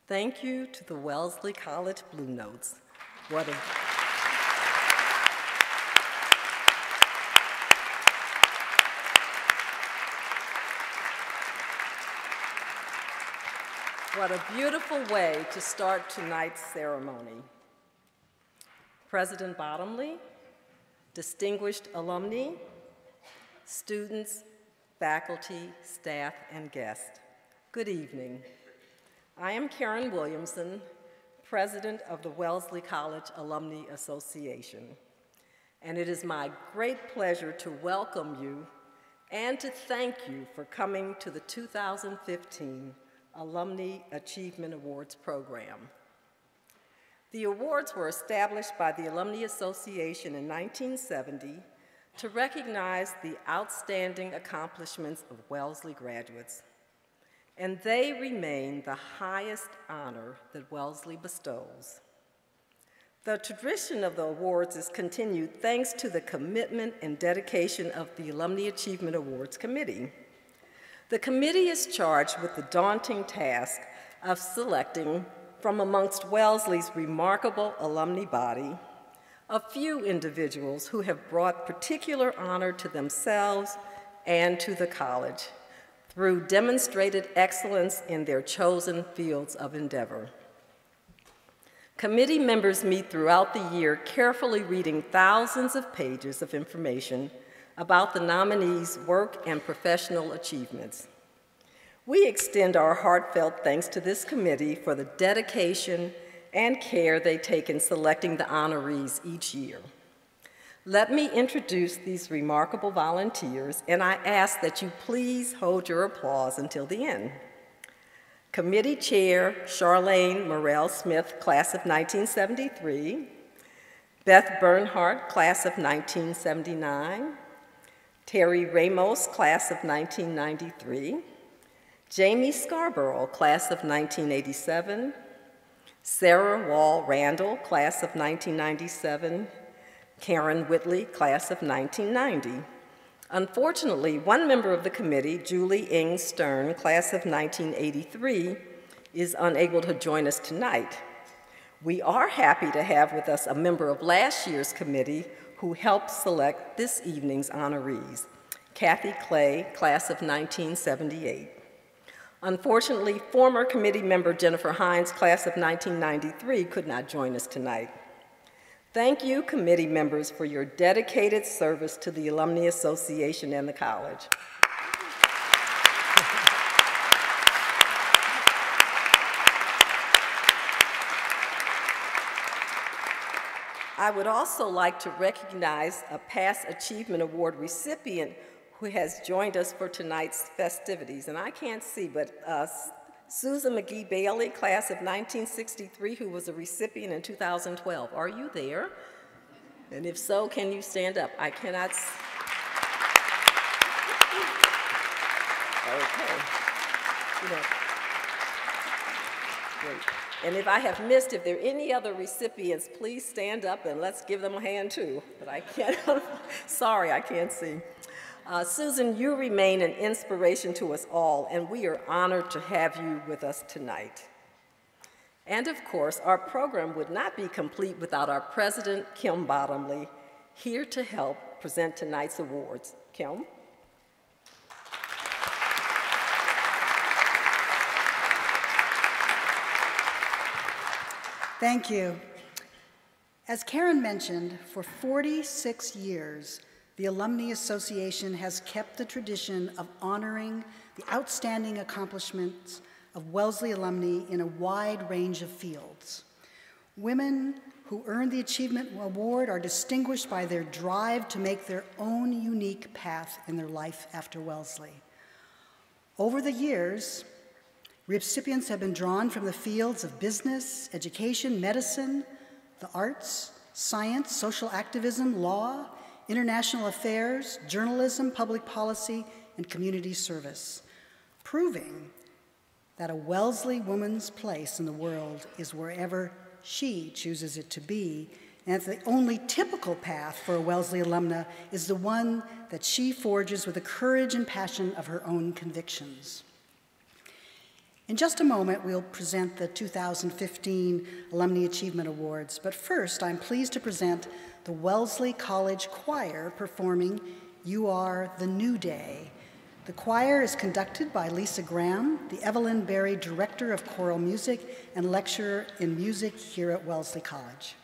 Thank you to the Wellesley College Blue Notes. What a beautiful way to start tonight's ceremony. President Bottomley, distinguished alumni, students, faculty, staff, and guests, good evening. I am Karen Williamson, president of the Wellesley College Alumni Association, and it is my great pleasure to welcome you and to thank you for coming to the 2015 Alumni Achievement Awards program. The awards were established by the Alumni Association in 1970 to recognize the outstanding accomplishments of Wellesley graduates, and they remain the highest honor that Wellesley bestows. The tradition of the awards is continued thanks to the commitment and dedication of the Alumni Achievement Awards Committee. The committee is charged with the daunting task of selecting from amongst Wellesley's remarkable alumni body a few individuals who have brought particular honor to themselves and to the college through demonstrated excellence in their chosen fields of endeavor. Committee members meet throughout the year carefully reading thousands of pages of information about the nominees' work and professional achievements. We extend our heartfelt thanks to this committee for the dedication and care they take in selecting the honorees each year. Let me introduce these remarkable volunteers, and I ask that you please hold your applause until the end. Committee Chair Charlene Morrell Smith, class of 1973, Beth Bernhardt, class of 1979, Terry Ramos, class of 1993, Jamie Scarborough, class of 1987, Sarah Wall Randall, class of 1997, Karen Whitley, class of 1990. Unfortunately, one member of the committee, Julie Ing Stern, class of 1983, is unable to join us tonight. We are happy to have with us a member of last year's committee who helped select this evening's honorees, Kathy Clay, class of 1978. Unfortunately, former committee member Jennifer Hines, class of 1993, could not join us tonight. Thank you, committee members, for your dedicated service to the Alumni Association and the college. I would also like to recognize a past Achievement Award recipient who has joined us for tonight's festivities. And I can't see, but Susan McGee Bailey, class of 1963, who was a recipient in 2012. Are you there? And if so, can you stand up? I cannot okay. Great. And if I have missed, if there are any other recipients, please stand up and let's give them a hand too. But I can't, sorry, I can't see. Susan, you remain an inspiration to us all, and we are honored to have you with us tonight. And of course, our program would not be complete without our president, Kim Bottomley, here to help present tonight's awards. Kim? Thank you. As Karen mentioned, for 46 years, the Alumni Association has kept the tradition of honoring the outstanding accomplishments of Wellesley alumni in a wide range of fields. Women who earn the Achievement Award are distinguished by their drive to make their own unique path in their life after Wellesley. Over the years, recipients have been drawn from the fields of business, education, medicine, the arts, science, social activism, law, international affairs, journalism, public policy, and community service, proving that a Wellesley woman's place in the world is wherever she chooses it to be, and that the only typical path for a Wellesley alumna is the one that she forges with the courage and passion of her own convictions. In just a moment, we'll present the 2015 Alumni Achievement Awards, but first, I'm pleased to present the Wellesley College Choir performing You Are the New Day. The choir is conducted by Lisa Graham, the Evelyn Berry Director of Choral Music and lecturer in music here at Wellesley College.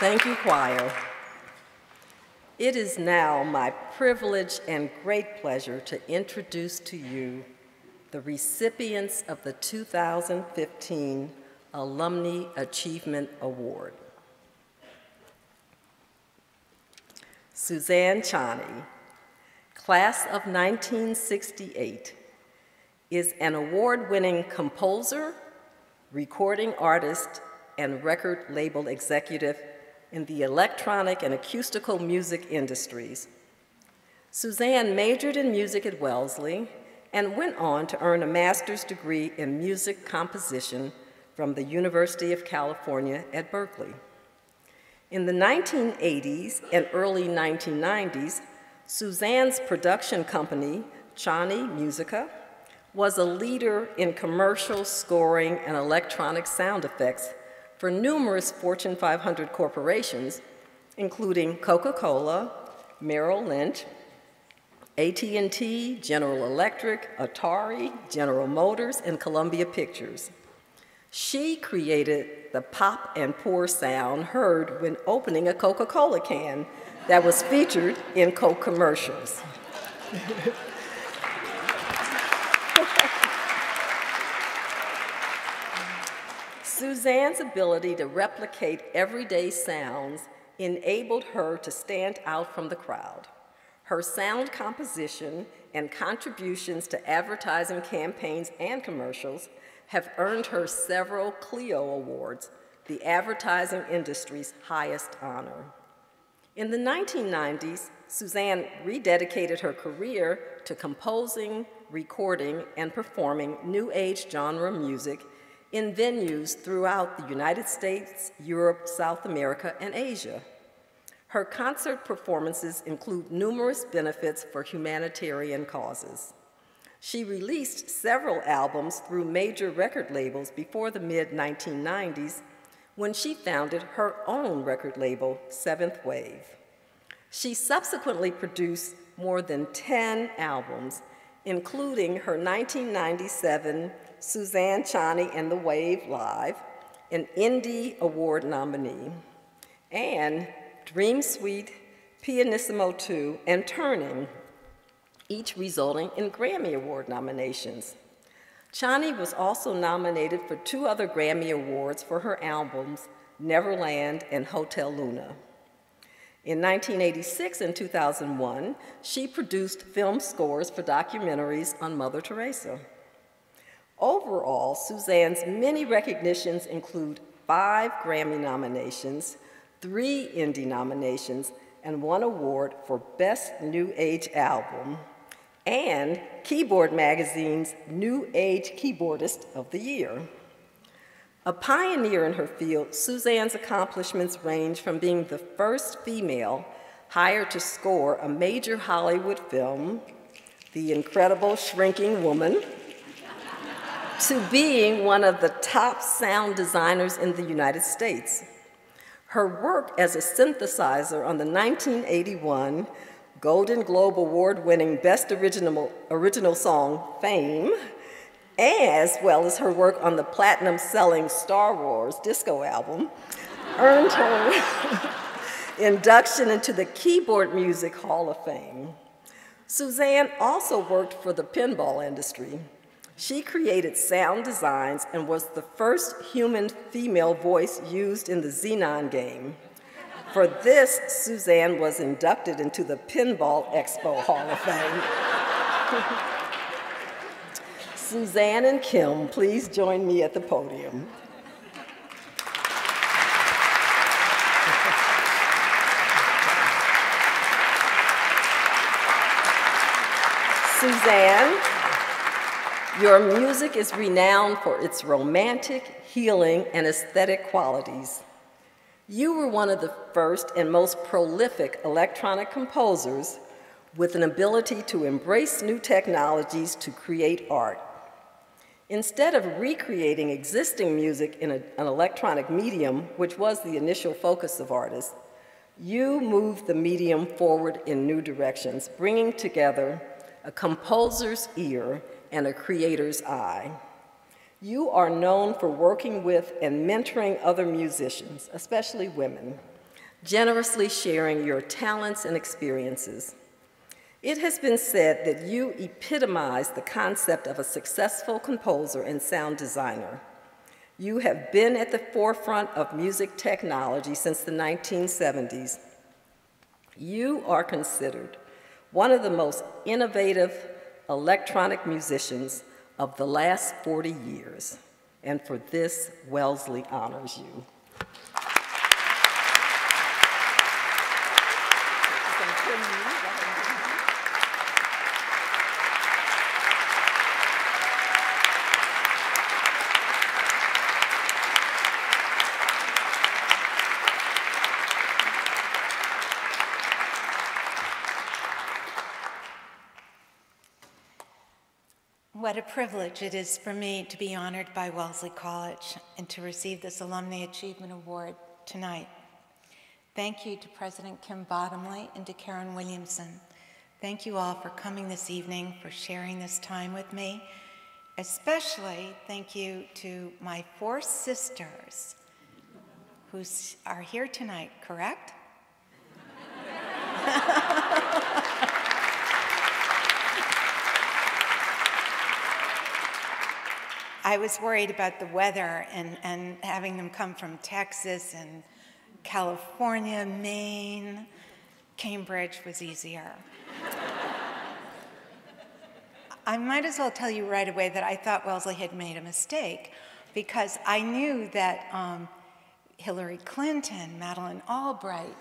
Thank you, choir. It is now my privilege and great pleasure to introduce to you the recipients of the 2015 Alumni Achievement Award. Suzanne Ciani, class of 1968, is an award-winning composer, recording artist, and record label executive in the electronic and acoustical music industries. Suzanne majored in music at Wellesley and went on to earn a master's degree in music composition from the University of California at Berkeley. In the 1980s and early 1990s, Suzanne's production company, Ciani Musica, was a leader in commercial scoring and electronic sound effects for numerous Fortune 500 corporations, including Coca-Cola, Merrill Lynch, AT&T, General Electric, Atari, General Motors, and Columbia Pictures. She created the pop and pour sound heard when opening a Coca-Cola can that was featured in Coke commercials. Suzanne's ability to replicate everyday sounds enabled her to stand out from the crowd. Her sound composition and contributions to advertising campaigns and commercials have earned her several Clio Awards, the advertising industry's highest honor. In the 1990s, Suzanne rededicated her career to composing, recording, and performing New Age genre music in venues throughout the United States, Europe, South America, and Asia. Her concert performances include numerous benefits for humanitarian causes. She released several albums through major record labels before the mid-1990s, when she founded her own record label, Seventh Wave. She subsequently produced more than 10 albums, including her 1997 Suzanne Ciani and the Wave Live, an Indie Award nominee, and Dream Suite, Pianissimo 2, and Turning, each resulting in Grammy Award nominations. Ciani was also nominated for 2 other Grammy Awards for her albums, Neverland and Hotel Luna. In 1986 and 2001, she produced film scores for documentaries on Mother Teresa. Overall, Suzanne's many recognitions include 5 Grammy nominations, 3 Indie nominations, and 1 award for Best New Age Album, and Keyboard Magazine's New Age Keyboardist of the Year. A pioneer in her field, Suzanne's accomplishments range from being the first female hired to score a major Hollywood film, The Incredible Shrinking Woman, to being one of the top sound designers in the United States. Her work as a synthesizer on the 1981 Golden Globe Award-winning Best Original Song, Fame, as well as her work on the platinum-selling Star Wars disco album, earned her induction into the Keyboard Music Hall of Fame. Suzanne also worked for the pinball industry. She created sound designs and was the first human female voice used in the Xenon game. For this, Suzanne was inducted into the Pinball Expo Hall of Fame. Suzanne and Kim, please join me at the podium. Suzanne, your music is renowned for its romantic, healing, and aesthetic qualities. You were one of the first and most prolific electronic composers with an ability to embrace new technologies to create art. Instead of recreating existing music in an electronic medium, which was the initial focus of artists, you moved the medium forward in new directions, bringing together a composer's ear and a creator's eye. You are known for working with and mentoring other musicians, especially women, generously sharing your talents and experiences. It has been said that you epitomize the concept of a successful composer and sound designer. You have been at the forefront of music technology since the 1970s. You are considered one of the most innovative electronic musicians of the last 40 years, and for this, Wellesley honors you. What a privilege it is for me to be honored by Wellesley College and to receive this Alumnae Achievement Award tonight. Thank you to President Kim Bottomley and to Karen Williamson. Thank you all for coming this evening, for sharing this time with me. Especially thank you to my 4 sisters who are here tonight, correct? I was worried about the weather and having them come from Texas and California, Maine. Cambridge was easier. I might as well tell you right away that I thought Wellesley had made a mistake, because I knew that Hillary Clinton, Madeleine Albright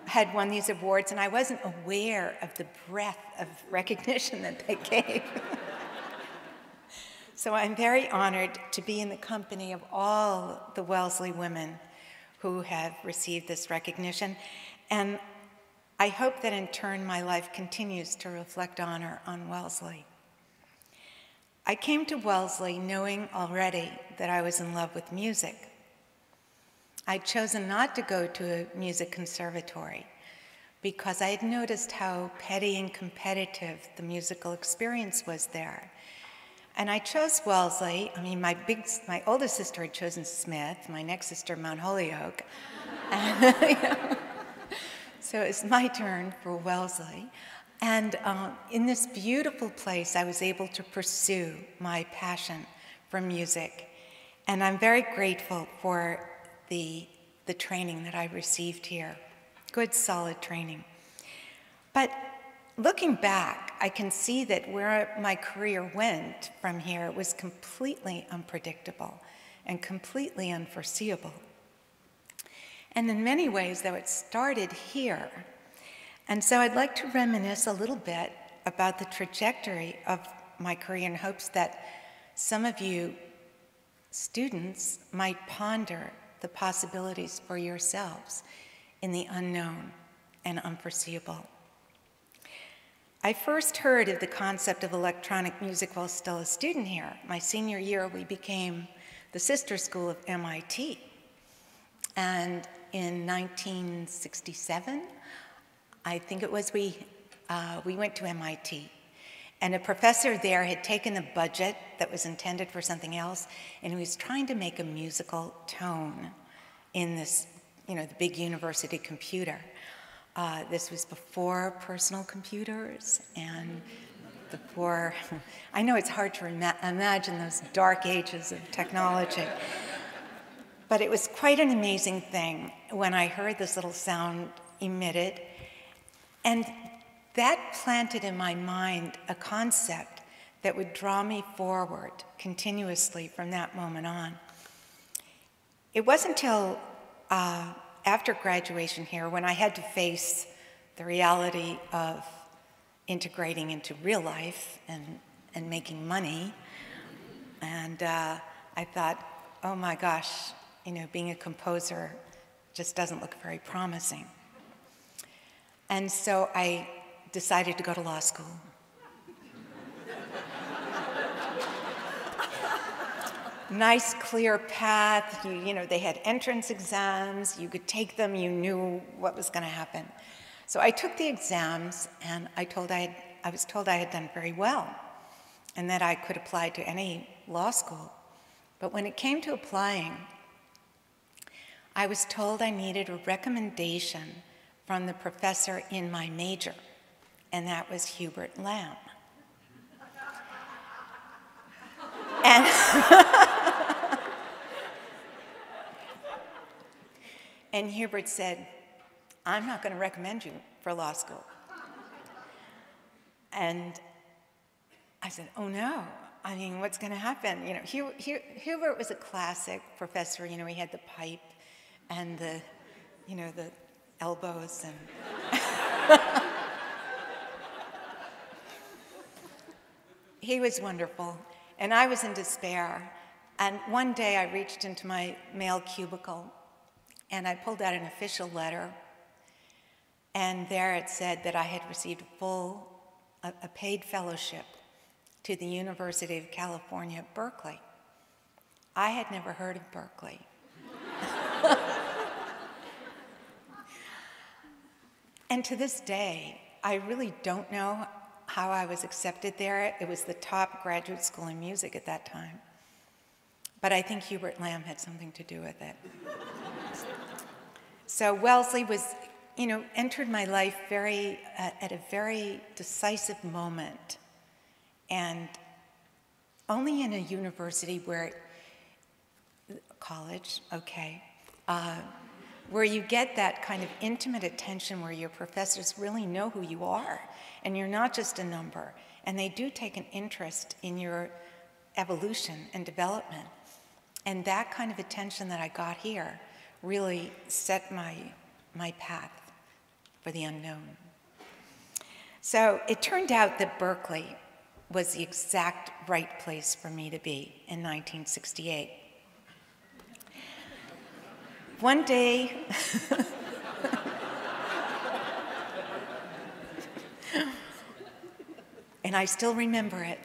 had won these awards, and I wasn't aware of the breadth of recognition that they gave. So I'm very honored to be in the company of all the Wellesley women who have received this recognition, and I hope that in turn my life continues to reflect honor on Wellesley. I came to Wellesley knowing already that I was in love with music. I'd chosen not to go to a music conservatory because I had noticed how petty and competitive the musical experience was there. And I chose Wellesley. I mean, my oldest sister had chosen Smith, my next sister Mount Holyoke. So it's my turn for Wellesley. And in this beautiful place, I was able to pursue my passion for music. And I'm very grateful for the training that I received here. Good, solid training. But looking back, I can see that where my career went from here was completely unpredictable and completely unforeseeable. And in many ways, though, it started here. And so I'd like to reminisce a little bit about the trajectory of my career in hopes that some of you students might ponder the possibilities for yourselves in the unknown and unforeseeable. I first heard of the concept of electronic music while still a student here. My senior year, we became the sister school of MIT. And in 1967, I think it was, we went to MIT. And a professor there had taken the budget that was intended for something else, and he was trying to make a musical tone in this, the big university computer. This was before personal computers and before, I know it's hard to imagine those dark ages of technology, but it was quite an amazing thing when I heard this little sound emitted, and that planted in my mind a concept that would draw me forward continuously from that moment on. It wasn't until after graduation here, when I had to face the reality of integrating into real life and making money, and I thought, oh my gosh, being a composer just doesn't look very promising. And so I decided to go to law school. Nice, clear path. They had entrance exams. You could take them. You knew what was going to happen. So I took the exams, and I was told I had done very well, and that I could apply to any law school. But when it came to applying, I was told I needed a recommendation from the professor in my major, and that was Hubert Lamb. And And Hubert said, I'm not going to recommend you for law school. And I said, oh no, I mean, what's going to happen? Hubert was a classic professor. He had the pipe and the elbows and he was wonderful. And I was in despair. And one day I reached into my mail cubicle and I pulled out an official letter. And there it said that I had received a paid fellowship to the University of California at Berkeley. I had never heard of Berkeley. And to this day, I really don't know how I was accepted there. It was the top graduate school in music at that time. But I think Hubert Lamb had something to do with it. So Wellesley was, entered my life at a very decisive moment. And only in a university college, okay, where you get that kind of intimate attention where your professors really know who you are and you're not just a number, and they do take an interest in your evolution and development. And that kind of attention that I got here really set my path for the unknown. So it turned out that Berkeley was the exact right place for me to be in 1968. One day, and I still remember it.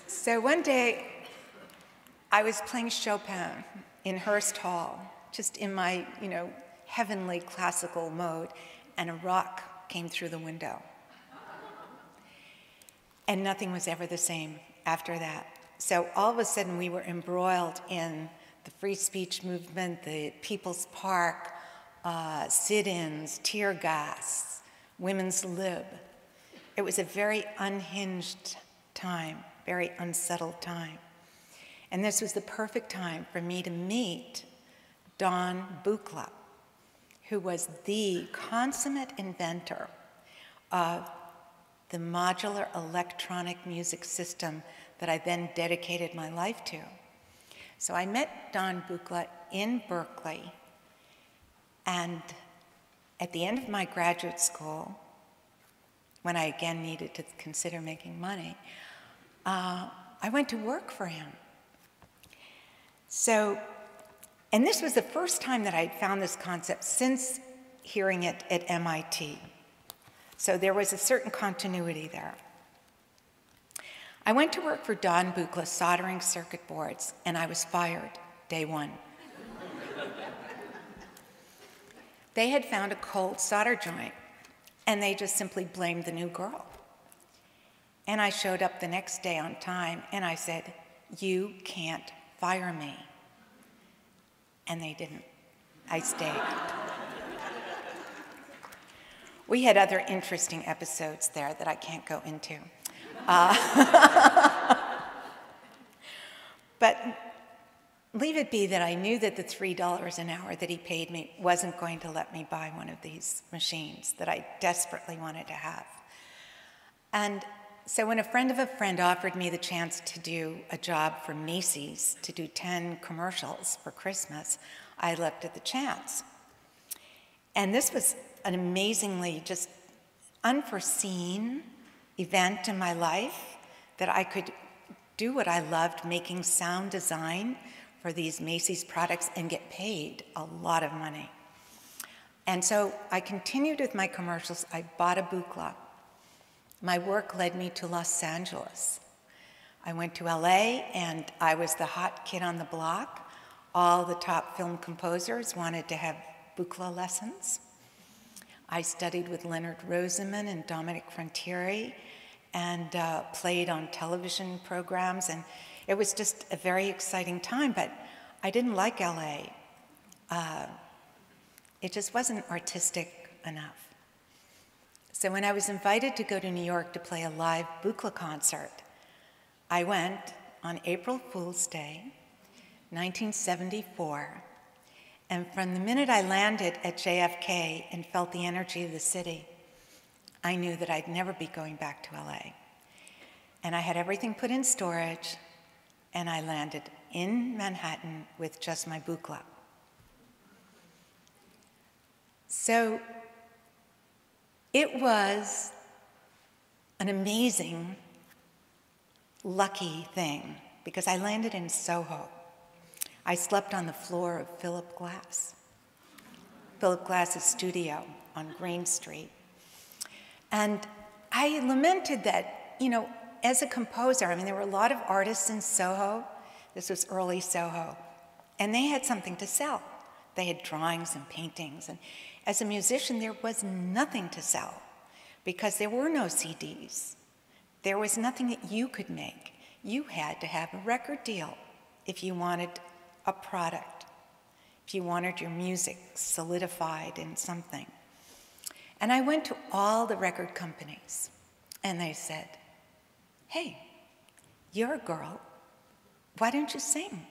So one day, I was playing Chopin in Hearst Hall, just in my, heavenly classical mode, and a rock came through the window. And nothing was ever the same after that. So all of a sudden, we were embroiled in the free speech movement, the People's Park, sit-ins, tear gas, women's lib. It was a very unhinged time, very unsettled time. And this was the perfect time for me to meet Don Buchla, who was the consummate inventor of the modular electronic music system that I then dedicated my life to. So I met Don Buchla in Berkeley, and at the end of my graduate school, when I again needed to consider making money, I went to work for him. So, and this was the first time that I'd found this concept since hearing it at MIT. So there was a certain continuity there. I went to work for Don Buchla soldering circuit boards, and I was fired day one. They had found a cold solder joint, and they just simply blamed the new girl. And I showed up the next day on time, and I said, "You can't fire me." And they didn't. I stayed. We had other interesting episodes there that I can't go into. But leave it be that I knew that the $3 an hour that he paid me wasn't going to let me buy one of these machines that I desperately wanted to have. And so when a friend of a friend offered me the chance to do a job for Macy's, to do 10 commercials for Christmas, I leapt at the chance. And this was an amazingly just unforeseen event in my life, that I could do what I loved, making sound design for these Macy's products and get paid a lot of money. And so I continued with my commercials. I bought a Buchla. My work led me to Los Angeles. I went to LA, and I was the hot kid on the block. All the top film composers wanted to have Buchla lessons. I studied with Leonard Rosenman and Dominic Frontieri, and played on television programs, and it was just a very exciting time, but I didn't like LA. It just wasn't artistic enough. So when I was invited to go to New York to play a live Buchla concert, I went on April Fool's Day, 1974, and from the minute I landed at JFK and felt the energy of the city, I knew that I'd never be going back to LA. And I had everything put in storage, and I landed in Manhattan with just my Buchla. So it was an amazing, lucky thing, because I landed in Soho. I slept on the floor of Philip Glass, Philip Glass's studio on Green Street. And I lamented that, as a composer, there were a lot of artists in Soho. This was early Soho. And they had something to sell. They had drawings and paintings. And as a musician, there was nothing to sell because there were no CDs. There was nothing that you could make. You had to have a record deal if you wanted a product, if you wanted your music solidified in something. And I went to all the record companies, and they said, "Hey, you're a girl. Why don't you sing?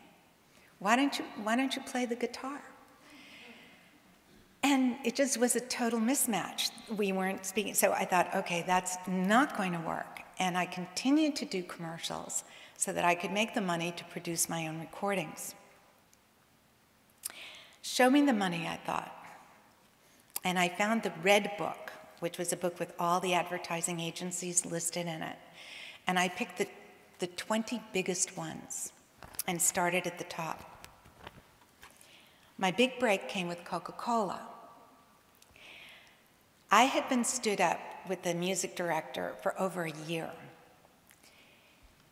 Why don't you play the guitar?" And it just was a total mismatch. We weren't speaking. So I thought, okay, that's not going to work. and I continued to do commercials so that I could make the money to produce my own recordings. Show me the money, I thought. And I found the Red Book, which was a book with all the advertising agencies listed in it. And I picked the 20 biggest ones and started at the top. My big break came with Coca-Cola. I had been stood up with the music director for over a year,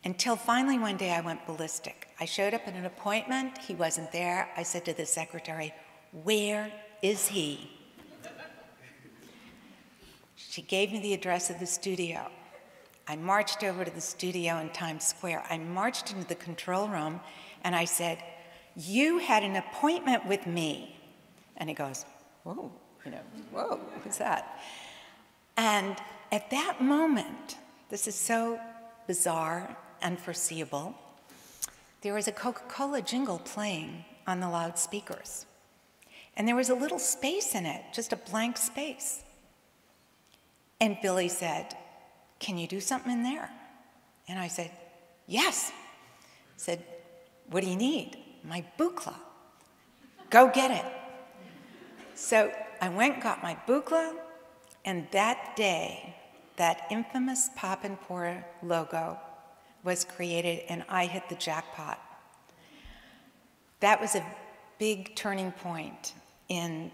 until finally one day I went ballistic. I showed up at an appointment, he wasn't there. I said to the secretary, "Where is he?" She gave me the address of the studio. I marched over to the studio in Times Square. I marched into the control room and I said, "You had an appointment with me." And he goes, "Whoa, whoa, who's that?" And at that moment, this is so bizarre, unforeseeable, there was a Coca-Cola jingle playing on the loudspeakers. And there was a little space in it, just a blank space. And Billy said, "Can you do something in there?" And I said, "Yes." He said, "What do you need?" "My buchla." "Go get it." So I went and got my buchla, and that day, that infamous Pop and Pour logo was created, and I hit the jackpot. That was a big turning point in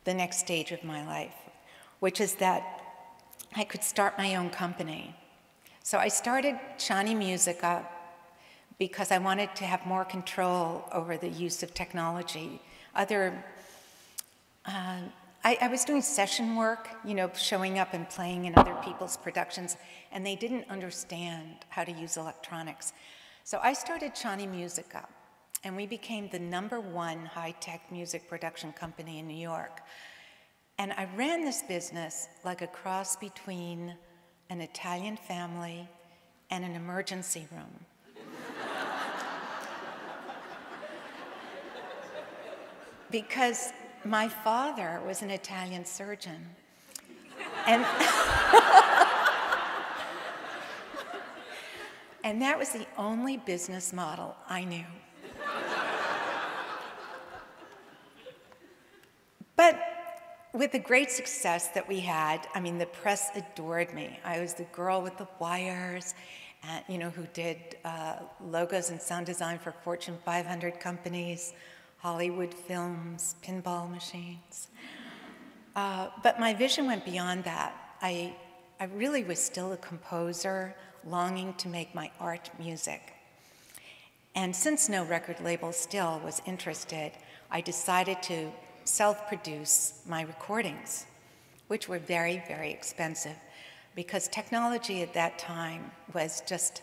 the next stage of my life, which is that I could start my own company. So I started Ciani Musica because I wanted to have more control over the use of technology. I was doing session work, showing up and playing in other people's productions, and they didn't understand how to use electronics. So I started Ciani Musica, and we became the #1 high-tech music production company in New York. And I ran this business like a cross between an Italian family and an emergency room. Because my father was an Italian surgeon. And, and that was the only business model I knew. But with the great success that we had, the press adored me. I was the girl with the wires, who did logos and sound design for Fortune 500 companies, Hollywood films, pinball machines. But my vision went beyond that. I really was still a composer, longing to make my art music. And since no record label still was interested, I decided to self-produce my recordings, which were very, very expensive, because technology at that time was just,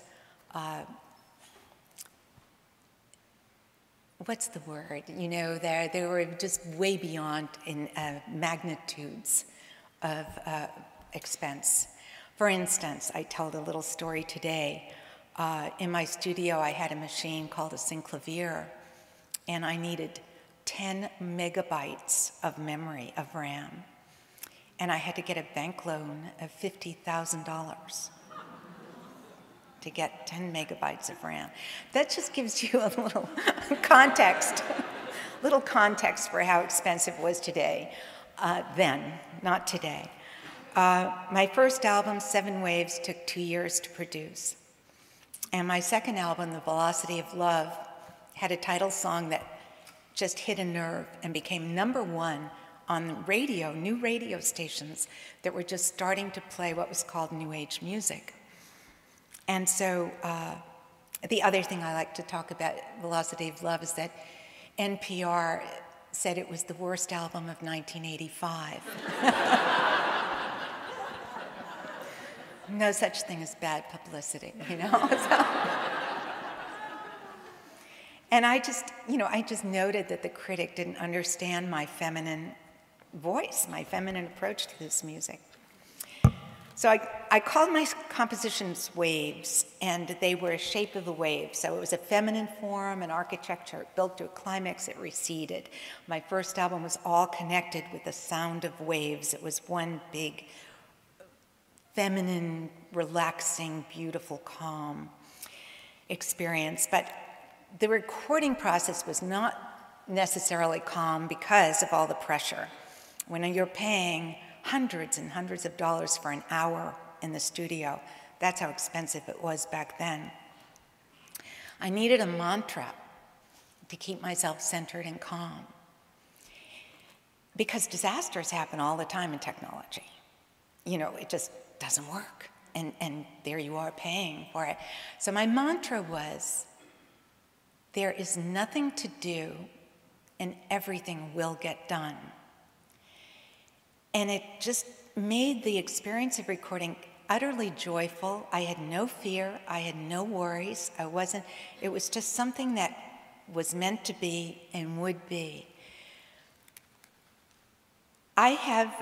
what's the word? They were just way beyond in magnitudes of expense. For instance, I told a little story today. In my studio, I had a machine called a synclavier, and I needed 10 megabytes of memory, of RAM. And I had to get a bank loan of $50,000 to get 10 megabytes of RAM. That just gives you a little context for how expensive it was today, then, not today. My first album, 7 Waves, took 2 years to produce. And my second album, The Velocity of Love, had a title song that just hit a nerve and became #1 on radio, new radio stations that were just starting to play what was called New Age music. And so the other thing I like to talk about Velocity of Love is that NPR said it was the worst album of 1985. No such thing as bad publicity, So. And I just noted that the critic didn't understand my feminine voice, my feminine approach to this music. So I called my compositions waves, and they were a shape of a wave. So it was a feminine form, an architecture. It built to a climax, it receded. My first album was all connected with the sound of waves. It was one big feminine relaxing, beautiful, calm experience. But the recording process was not necessarily calm because of all the pressure. When you're paying hundreds and hundreds of dollars for an hour in the studio, that's how expensive it was back then. I needed a mantra to keep myself centered and calm, because disasters happen all the time in technology. You know, it just doesn't work, and there you are paying for it. So my mantra was, there is nothing to do and everything will get done. And it just made the experience of recording utterly joyful. I had no fear, I had no worries, it was just something that was meant to be and would be. I have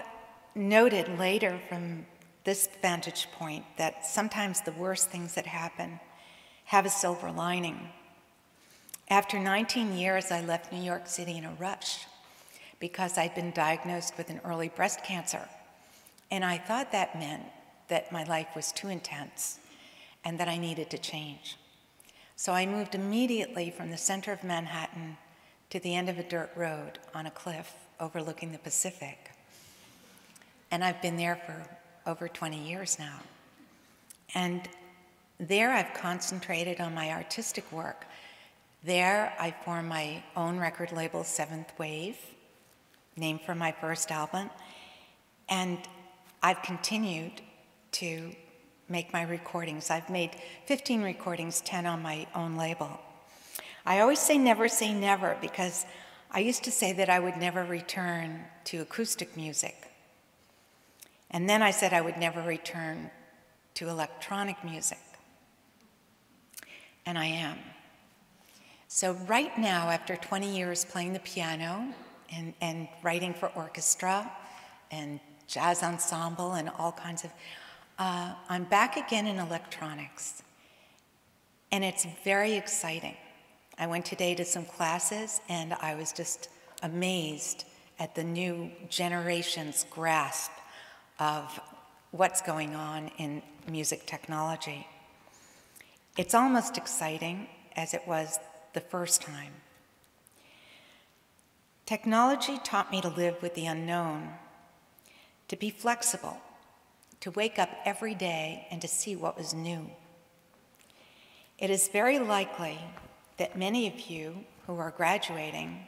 noted later from this vantage point that sometimes the worst things that happen have a silver lining. After 19 years, I left New York City in a rush because I'd been diagnosed with an early breast cancer. And I thought that meant that my life was too intense and that I needed to change. So I moved immediately from the center of Manhattan to the end of a dirt road on a cliff overlooking the Pacific. And I've been there for over 20 years now. And there I've concentrated on my artistic work. There I formed my own record label, Seventh Wave, named for my first album. And I've continued to make my recordings. I've made 15 recordings, 10 on my own label. I always say never, because I used to say that I would never return to acoustic music. And then I said I would never return to electronic music. And I am. So right now, after 20 years playing the piano and writing for orchestra and jazz ensemble and all kinds of, I'm back again in electronics. And it's very exciting. I went today to some classes and I was just amazed at the new generation's grasp of what's going on in music technology. It's almost exciting as it was the first time. Technology taught me to live with the unknown, to be flexible, to wake up every day and to see what was new. It is very likely that many of you who are graduating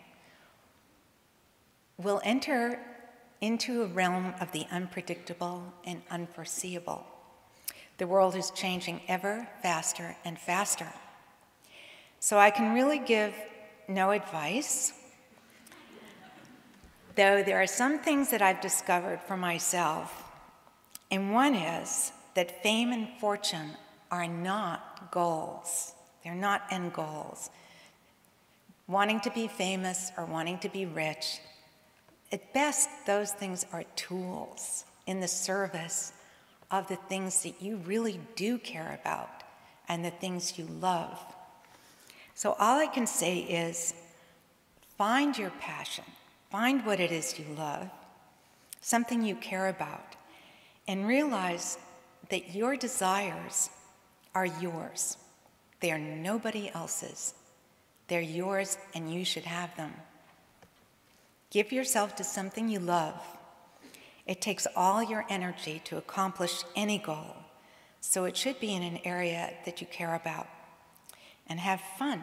will enter into a realm of the unpredictable and unforeseeable. The world is changing ever faster and faster. So I can really give no advice, though there are some things that I've discovered for myself. And one is that fame and fortune are not goals. They're not end goals. Wanting to be famous or wanting to be rich, at best, those things are tools in the service of the things that you really do care about and the things you love. So all I can say is find your passion, find what it is you love, something you care about, and realize that your desires are yours. They are nobody else's. They're yours and you should have them. Give yourself to something you love. It takes all your energy to accomplish any goal, so it should be in an area that you care about. And have fun.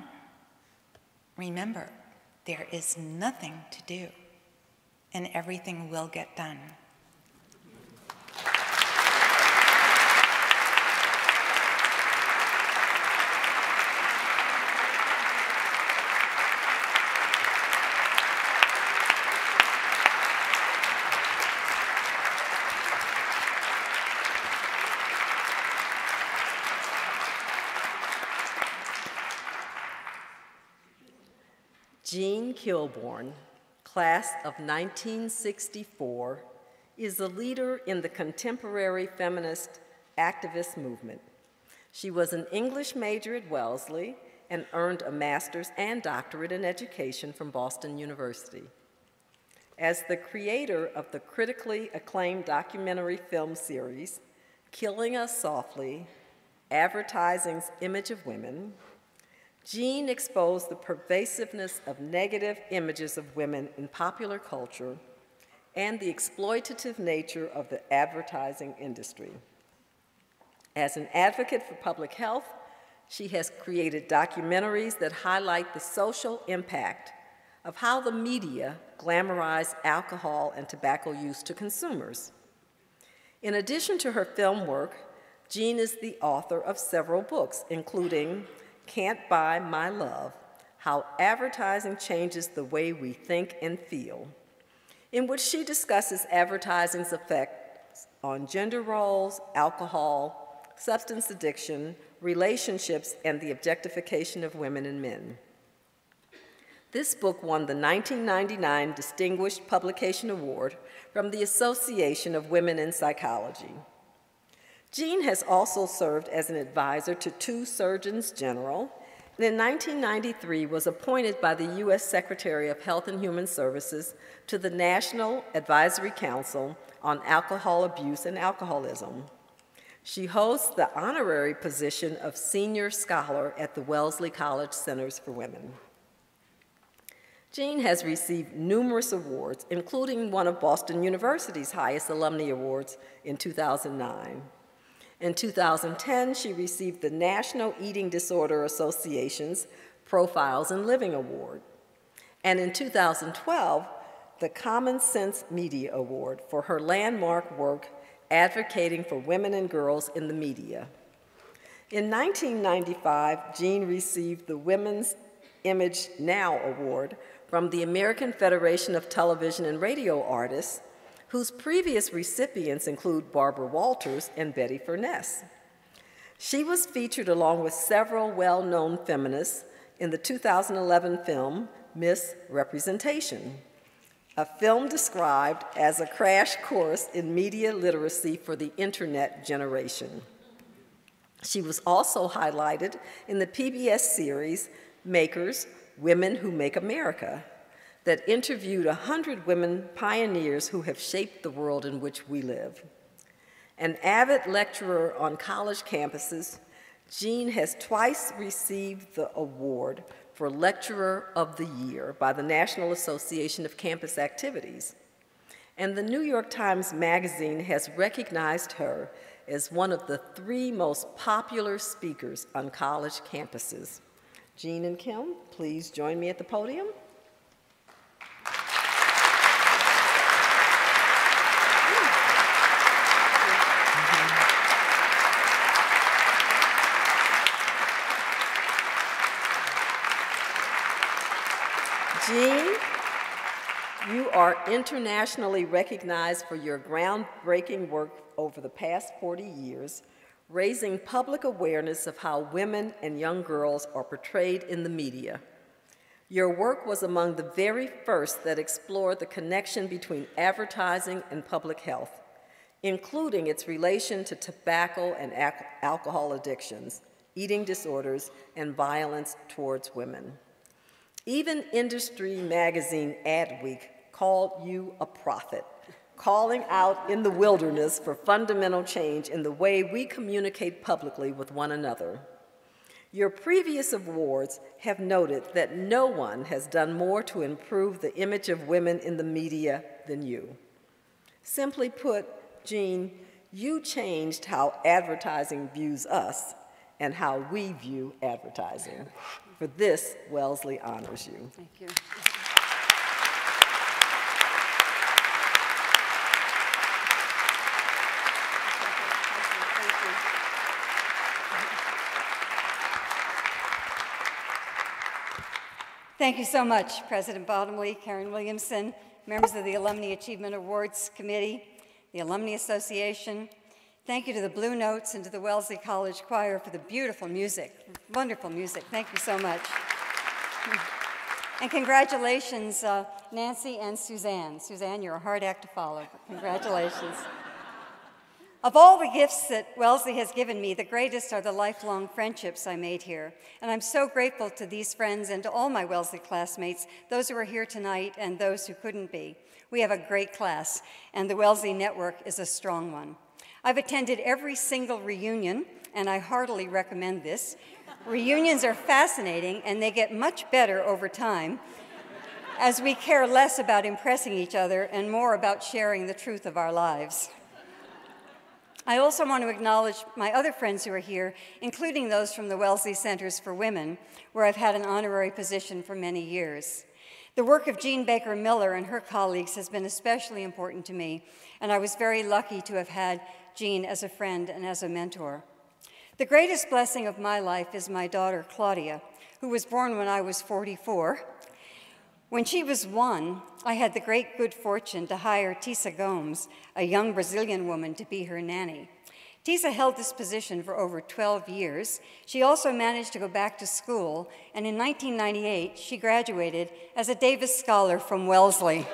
Remember, there is nothing to do, and everything will get done. Jean Kilbourne, class of 1964, is a leader in the contemporary feminist activist movement. She was an English major at Wellesley and earned a master's and doctorate in education from Boston University. As the creator of the critically acclaimed documentary film series, Killing Us Softly, Advertising's Image of Women, Jean exposed the pervasiveness of negative images of women in popular culture and the exploitative nature of the advertising industry. As an advocate for public health, she has created documentaries that highlight the social impact of how the media glamorize alcohol and tobacco use to consumers. In addition to her film work, Jean is the author of several books, including Can't Buy My Love, How Advertising Changes the Way We Think and Feel, in which she discusses advertising's effects on gender roles, alcohol, substance addiction, relationships, and the objectification of women and men. This book won the 1999 Distinguished Publication Award from the Association of Women in Psychology. Jean has also served as an advisor to 2 surgeons general, and in 1993 was appointed by the U.S. Secretary of Health and Human Services to the National Advisory Council on Alcohol Abuse and Alcoholism. She holds the honorary position of Senior Scholar at the Wellesley College Centers for Women. Jean has received numerous awards, including one of Boston University's highest Alumnae Awards in 2009. In 2010, she received the National Eating Disorder Association's Profiles in Living Award. And in 2012, the Common Sense Media Award for her landmark work advocating for women and girls in the media. In 1995, Jean received the Women's Image Now Award from the American Federation of Television and Radio Artists, whose previous recipients include Barbara Walters and Betty Furness. She was featured along with several well-known feminists in the 2011 film Miss Representation, a film described as a crash course in media literacy for the internet generation. She was also highlighted in the PBS series Makers, Women Who Make America, that interviewed 100 women pioneers who have shaped the world in which we live. An avid lecturer on college campuses, Jean has twice received the award for Lecturer of the Year by the National Association of Campus Activities. And the New York Times Magazine has recognized her as one of the 3 most popular speakers on college campuses. Jean and Kim, please join me at the podium. Jean, you are internationally recognized for your groundbreaking work over the past 40 years, raising public awareness of how women and young girls are portrayed in the media. Your work was among the very first that explored the connection between advertising and public health, including its relation to tobacco and alcohol addictions, eating disorders, and violence towards women. Even industry magazine Adweek called you a prophet, calling out in the wilderness for fundamental change in the way we communicate publicly with one another. Your previous awards have noted that no one has done more to improve the image of women in the media than you. Simply put, Jean, you changed how advertising views us and how we view advertising. For this, Wellesley honors you. Thank you. Thank you so much, President Bottomley, Karen Williamson, members of the Alumni Achievement Awards Committee, the Alumni Association. Thank you to the Blue Notes and to the Wellesley College Choir for the beautiful music, wonderful music. Thank you so much. And congratulations, Nancy and Suzanne. Suzanne, you're a hard act to follow. Congratulations. Of all the gifts that Wellesley has given me, the greatest are the lifelong friendships I made here. And I'm so grateful to these friends and to all my Wellesley classmates, those who are here tonight and those who couldn't be. We have a great class, and the Wellesley network is a strong one. I've attended every single reunion, and I heartily recommend this. Reunions are fascinating, and they get much better over time as we care less about impressing each other and more about sharing the truth of our lives. I also want to acknowledge my other friends who are here, including those from the Wellesley Centers for Women, where I've had an honorary position for many years. The work of Jean Baker Miller and her colleagues has been especially important to me, and I was very lucky to have had Jean as a friend and as a mentor. The greatest blessing of my life is my daughter, Claudia, who was born when I was 44. When she was 1, I had the great good fortune to hire Tisa Gomes, a young Brazilian woman, to be her nanny. Tisa held this position for over 12 years. She also managed to go back to school, and in 1998, she graduated as a Davis Scholar from Wellesley.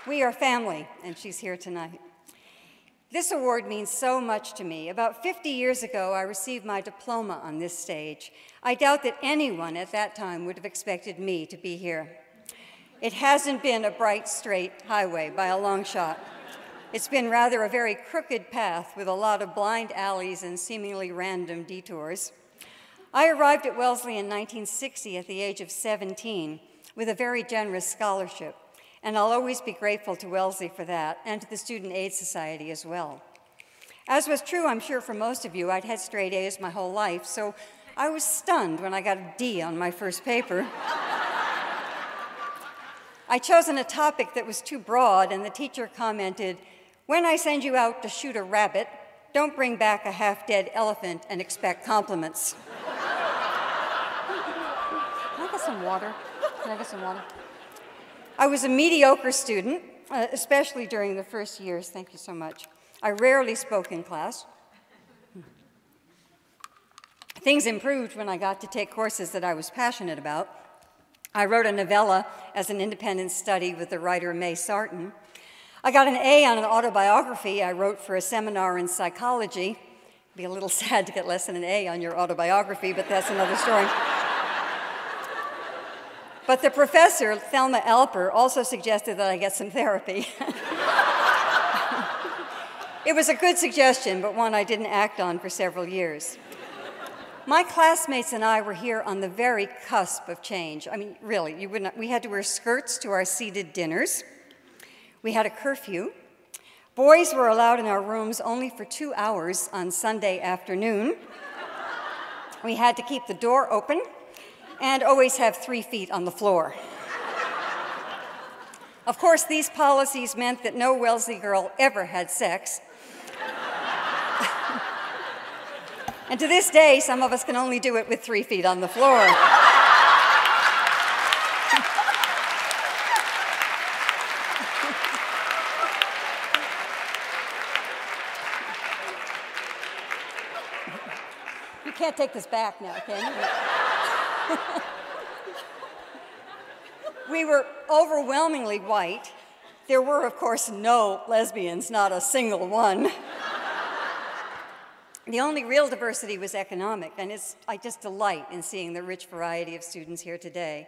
We are family, and she's here tonight. This award means so much to me. About 50 years ago, I received my diploma on this stage. I doubt that anyone at that time would have expected me to be here. It hasn't been a bright, straight highway by a long shot. It's been rather a very crooked path with a lot of blind alleys and seemingly random detours. I arrived at Wellesley in 1960 at the age of 17 with a very generous scholarship. And I'll always be grateful to Wellesley for that, and to the Student Aid Society as well. As was true, I'm sure, for most of you, I'd had straight A's my whole life, so I was stunned when I got a D on my first paper. I'd chosen a topic that was too broad, and the teacher commented, "When I send you out to shoot a rabbit, don't bring back a half-dead elephant and expect compliments." Can I get some water? Can I get some water? I was a mediocre student, especially during the first years. Thank you so much. I rarely spoke in class. Things improved when I got to take courses that I was passionate about. I wrote a novella as an independent study with the writer May Sarton. I got an A on an autobiography I wrote for a seminar in psychology. It'd be a little sad to get less than an A on your autobiography, but that's another story. But the professor, Thelma Alper, also suggested that I get some therapy. It was a good suggestion, but one I didn't act on for several years. My classmates and I were here on the very cusp of change. I mean, really, we had to wear skirts to our seated dinners. We had a curfew. Boys were allowed in our rooms only for 2 hours on Sunday afternoon. We had to keep the door open and always have 3 feet on the floor. Of course, these policies meant that no Wellesley girl ever had sex. And to this day, some of us can only do it with 3 feet on the floor. You can't take this back now, can you? We were overwhelmingly white. There were, of course, no lesbians, not a single one. The only real diversity was economic, and I just delight in seeing the rich variety of students here today.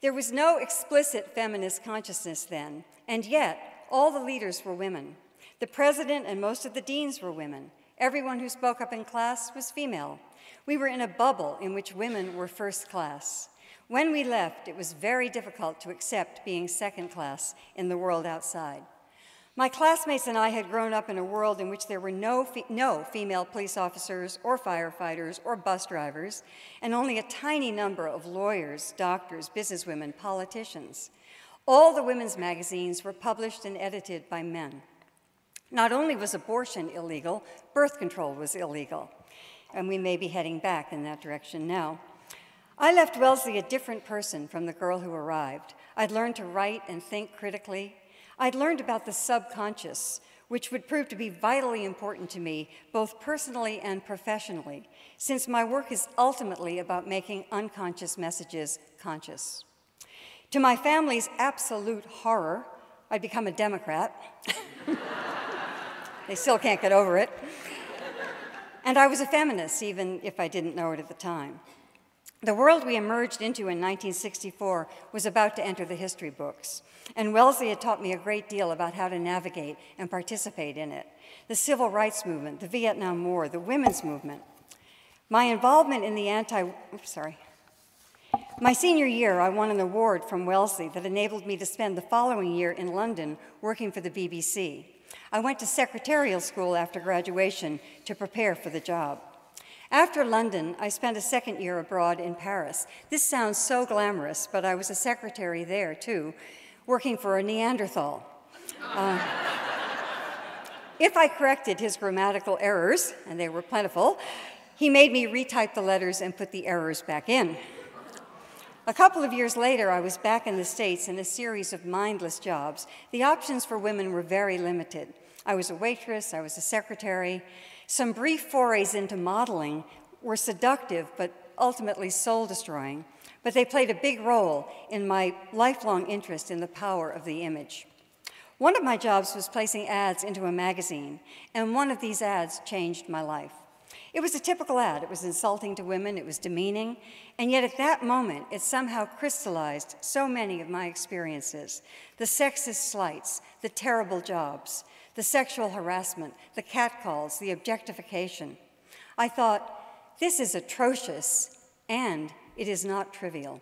There was no explicit feminist consciousness then, and yet all the leaders were women. The president and most of the deans were women. Everyone who spoke up in class was female. We were in a bubble in which women were first class. When we left, it was very difficult to accept being second class in the world outside. My classmates and I had grown up in a world in which there were no female police officers or firefighters or bus drivers, and only a tiny number of lawyers, doctors, businesswomen, politicians. All the women's magazines were published and edited by men. Not only was abortion illegal, birth control was illegal, and we may be heading back in that direction now. I left Wellesley a different person from the girl who arrived. I'd learned to write and think critically. I'd learned about the subconscious, which would prove to be vitally important to me, both personally and professionally, since my work is ultimately about making unconscious messages conscious. To my family's absolute horror, I'd become a Democrat. They still can't get over it. And I was a feminist, even if I didn't know it at the time. The world we emerged into in 1964 was about to enter the history books, and Wellesley had taught me a great deal about how to navigate and participate in it. The civil rights movement, the Vietnam War, the women's movement. My involvement in the My senior year, I won an award from Wellesley that enabled me to spend the following year in London working for the BBC. I went to secretarial school after graduation to prepare for the job. After London, I spent a second year abroad in Paris. This sounds so glamorous, but I was a secretary there, too, working for a Neanderthal. If I corrected his grammatical errors, and they were plentiful, he made me retype the letters and put the errors back in. A couple of years later, I was back in the States in a series of mindless jobs. The options for women were very limited. I was a waitress, I was a secretary. Some brief forays into modeling were seductive but ultimately soul-destroying, but they played a big role in my lifelong interest in the power of the image. One of my jobs was placing ads into a magazine, and one of these ads changed my life. It was a typical ad. It was insulting to women, it was demeaning, and yet at that moment, it somehow crystallized so many of my experiences. The sexist slights, the terrible jobs, the sexual harassment, the catcalls, the objectification. I thought, this is atrocious, and it is not trivial.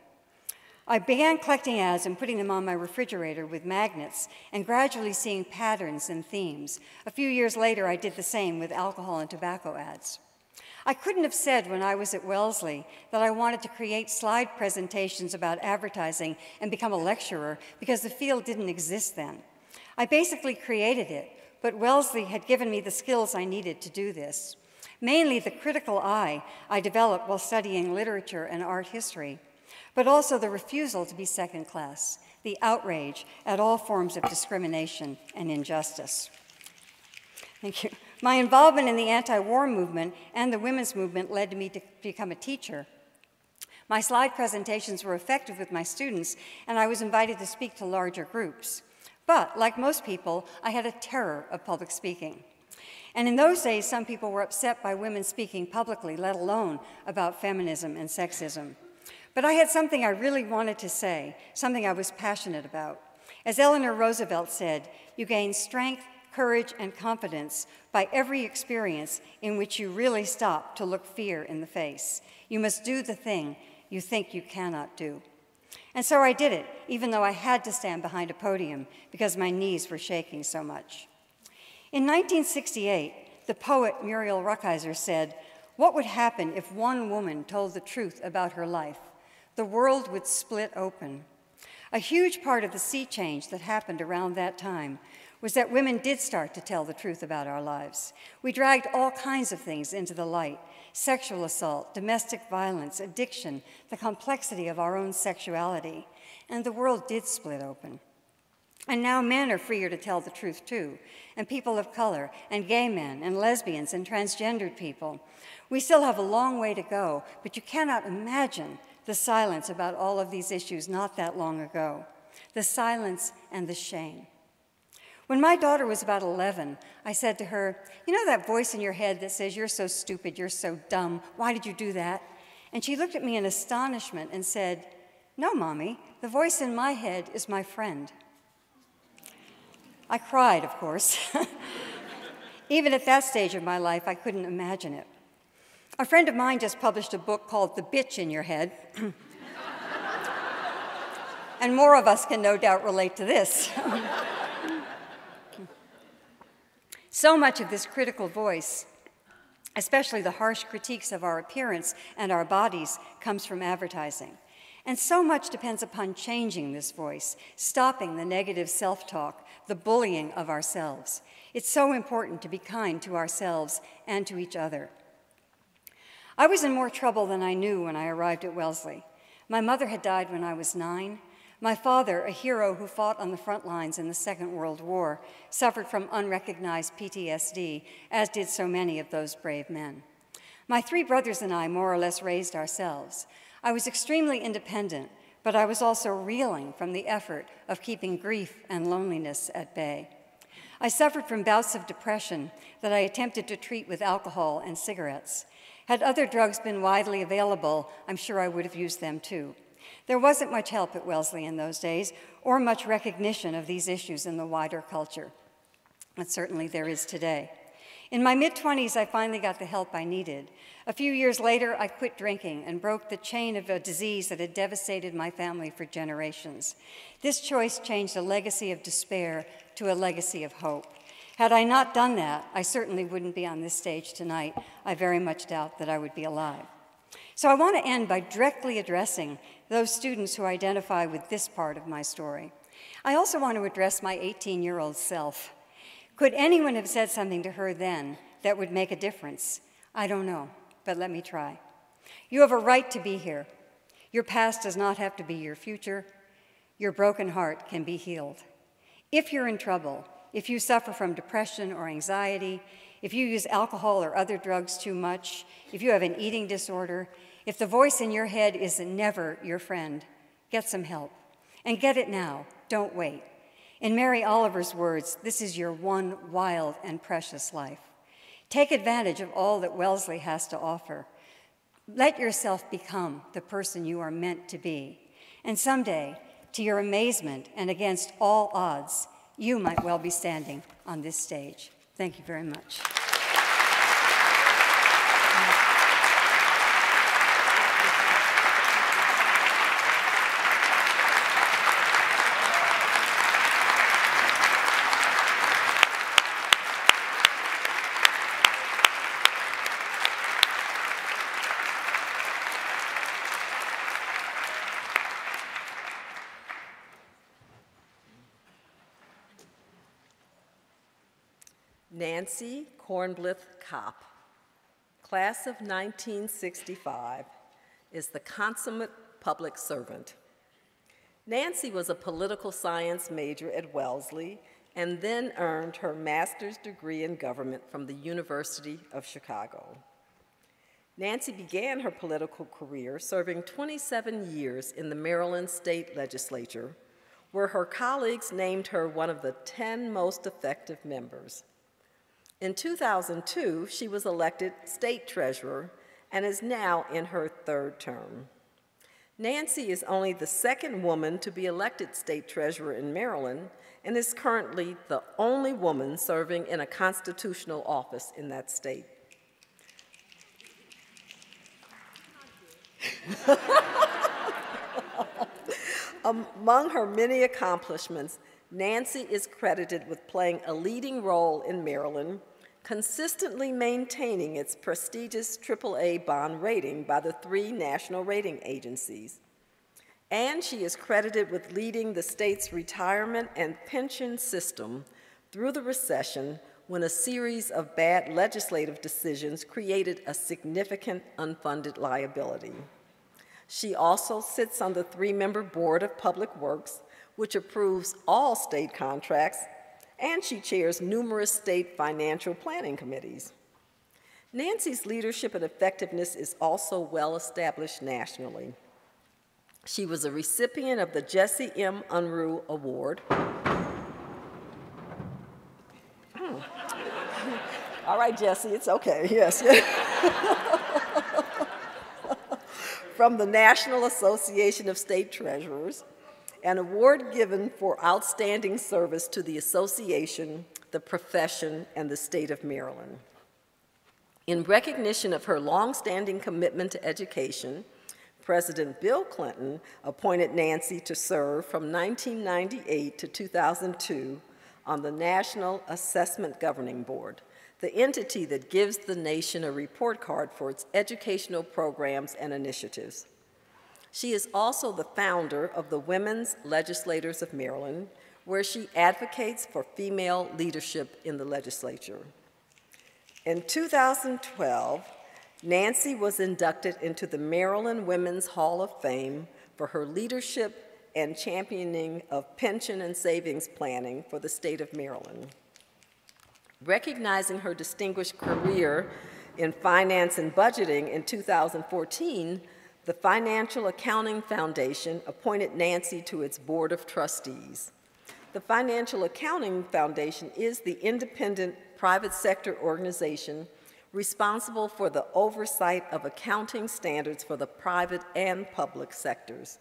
I began collecting ads and putting them on my refrigerator with magnets and gradually seeing patterns and themes. A few years later, I did the same with alcohol and tobacco ads. I couldn't have said when I was at Wellesley that I wanted to create slide presentations about advertising and become a lecturer because the field didn't exist then. I basically created it, but Wellesley had given me the skills I needed to do this. Mainly the critical eye I developed while studying literature and art history, but also the refusal to be second class, the outrage at all forms of discrimination and injustice. Thank you. My involvement in the anti-war movement and the women's movement led me to become a teacher. My slide presentations were effective with my students, and I was invited to speak to larger groups. But, like most people, I had a terror of public speaking. And in those days, some people were upset by women speaking publicly, let alone about feminism and sexism. But I had something I really wanted to say, something I was passionate about. As Eleanor Roosevelt said, you gain strength, courage, and confidence by every experience in which you really stop to look fear in the face. You must do the thing you think you cannot do. And so I did it, even though I had to stand behind a podium because my knees were shaking so much. In 1968, the poet Muriel Rukeyser said, "What would happen if one woman told the truth about her life? The world would split open." A huge part of the sea change that happened around that time was that women did start to tell the truth about our lives. We dragged all kinds of things into the light: sexual assault, domestic violence, addiction, the complexity of our own sexuality, and the world did split open. And now men are freer to tell the truth too, and people of color, and gay men, and lesbians, and transgendered people. We still have a long way to go, but you cannot imagine the silence about all of these issues not that long ago. The silence and the shame. When my daughter was about 11, I said to her, "You know that voice in your head that says, 'You're so stupid, you're so dumb, why did you do that?' And she looked at me in astonishment and said, 'No, Mommy, the voice in my head is my friend.'" I cried, of course. Even at that stage of my life, I couldn't imagine it. A friend of mine just published a book called "The Bitch in Your Head." And more of us can no doubt relate to this. So much of this critical voice, especially the harsh critiques of our appearance and our bodies, comes from advertising. And so much depends upon changing this voice, stopping the negative self-talk, the bullying of ourselves. It's so important to be kind to ourselves and to each other. I was in more trouble than I knew when I arrived at Wellesley. My mother had died when I was 9. My father, a hero who fought on the front lines in the Second World War, suffered from unrecognized PTSD, as did so many of those brave men. My 3 brothers and I more or less raised ourselves. I was extremely independent, but I was also reeling from the effort of keeping grief and loneliness at bay. I suffered from bouts of depression that I attempted to treat with alcohol and cigarettes. Had other drugs been widely available, I'm sure I would have used them too. There wasn't much help at Wellesley in those days, or much recognition of these issues in the wider culture. But certainly there is today. In my mid-20s, I finally got the help I needed. A few years later, I quit drinking and broke the chain of a disease that had devastated my family for generations. This choice changed a legacy of despair to a legacy of hope. Had I not done that, I certainly wouldn't be on this stage tonight. I very much doubt that I would be alive. So I want to end by directly addressing those students who identify with this part of my story. I also want to address my 18-year-old self. Could anyone have said something to her then that would make a difference? I don't know, but let me try. You have a right to be here. Your past does not have to be your future. Your broken heart can be healed. If you're in trouble, if you suffer from depression or anxiety, if you use alcohol or other drugs too much, if you have an eating disorder, if the voice in your head is never your friend, get some help. And get it now, don't wait. In Mary Oliver's words, this is your one wild and precious life. Take advantage of all that Wellesley has to offer. Let yourself become the person you are meant to be. And someday, to your amazement and against all odds, you might well be standing on this stage. Thank you very much. Nancy Kornblith Kopp, class of 1965, is the consummate public servant. Nancy was a political science major at Wellesley and then earned her master's degree in government from the University of Chicago. Nancy began her political career serving 27 years in the Maryland State Legislature, where her colleagues named her one of the 10 most effective members. In 2002, she was elected state treasurer and is now in her third term. Nancy is only the second woman to be elected state treasurer in Maryland and is currently the only woman serving in a constitutional office in that state. Among her many accomplishments, Nancy is credited with playing a leading role in Maryland, consistently maintaining its prestigious AAA bond rating by the 3 national rating agencies. And she is credited with leading the state's retirement and pension system through the recession when a series of bad legislative decisions created a significant unfunded liability. She also sits on the 3-member Board of Public Works, which approves all state contracts, and she chairs numerous state financial planning committees. Nancy's leadership and effectiveness is also well established nationally. She was a recipient of the Jesse M. Unruh Award. All right, Jesse, it's okay, yes. From the National Association of State Treasurers, an award given for outstanding service to the association, the profession, and the state of Maryland. In recognition of her longstanding commitment to education, President Bill Clinton appointed Nancy to serve from 1998 to 2002 on the National Assessment Governing Board, the entity that gives the nation a report card for its educational programs and initiatives. She is also the founder of the Women's Legislators of Maryland, where she advocates for female leadership in the legislature. In 2012, Nancy was inducted into the Maryland Women's Hall of Fame for her leadership and championing of pension and savings planning for the state of Maryland. Recognizing her distinguished career in finance and budgeting in 2014, the Financial Accounting Foundation appointed Nancy to its Board of Trustees. The Financial Accounting Foundation is the independent private sector organization responsible for the oversight of accounting standards for the private and public sectors.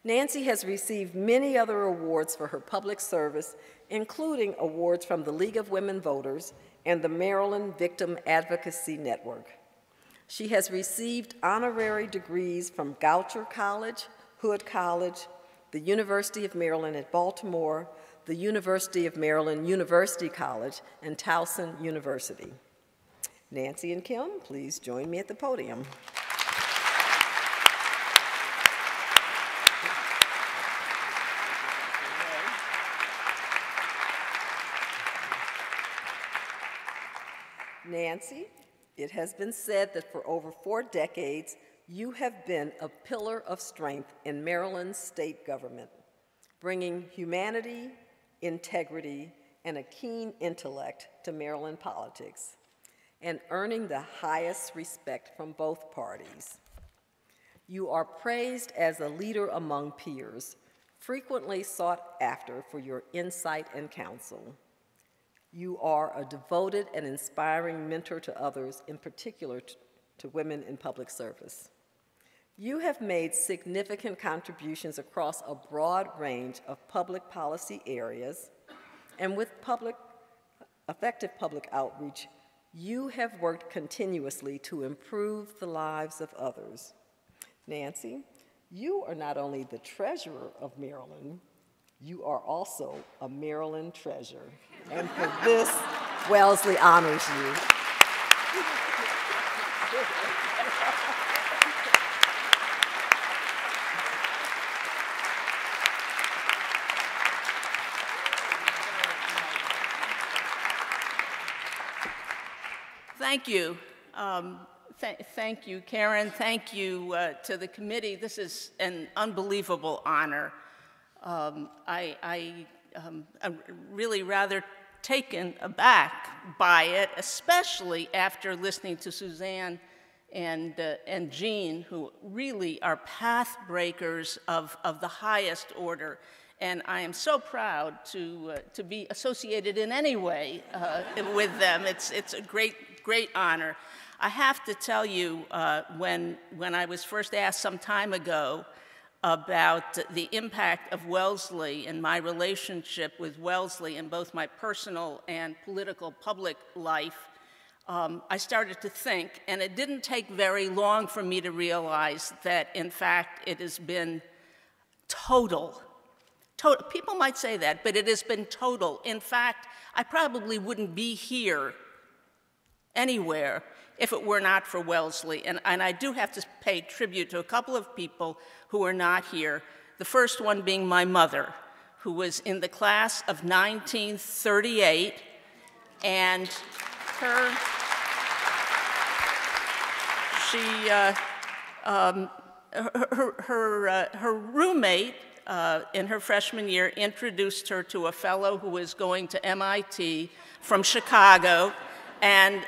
Nancy has received many other awards for her public service, including awards from the League of Women Voters and the Maryland Victim Advocacy Network. She has received honorary degrees from Goucher College, Hood College, the University of Maryland at Baltimore, the University of Maryland University College, and Towson University. Nancy and Kim, please join me at the podium. Nancy, it has been said that for over 4 decades, you have been a pillar of strength in Maryland's state government, bringing humanity, integrity, and a keen intellect to Maryland politics, and earning the highest respect from both parties. You are praised as a leader among peers, frequently sought after for your insight and counsel. You are a devoted and inspiring mentor to others, in particular to women in public service. You have made significant contributions across a broad range of public policy areas, and with effective public outreach, you have worked continuously to improve the lives of others. Nancy, you are not only the treasurer of Maryland, you are also a Maryland treasure. And for this, Wellesley honors you. Thank you. Thank you, Karen. Thank you to the committee. This is an unbelievable honor. I'm really rather taken aback by it, especially after listening to Suzanne and Jean, who really are path breakers of the highest order. And I am so proud to be associated in any way with them. It's a great honor. I have to tell you, when I was first asked some time ago about the impact of Wellesley and my relationship with Wellesley in both my personal and political public life, I started to think, and it didn't take very long for me to realize that, in fact, it has been total. People might say that, but it has been total. In fact, I probably wouldn't be here anywhere if it were not for Wellesley. And I do have to pay tribute to a couple of people who are not here. The first one being my mother, who was in the class of 1938, and her roommate in her freshman year introduced her to a fellow who was going to MIT from Chicago. And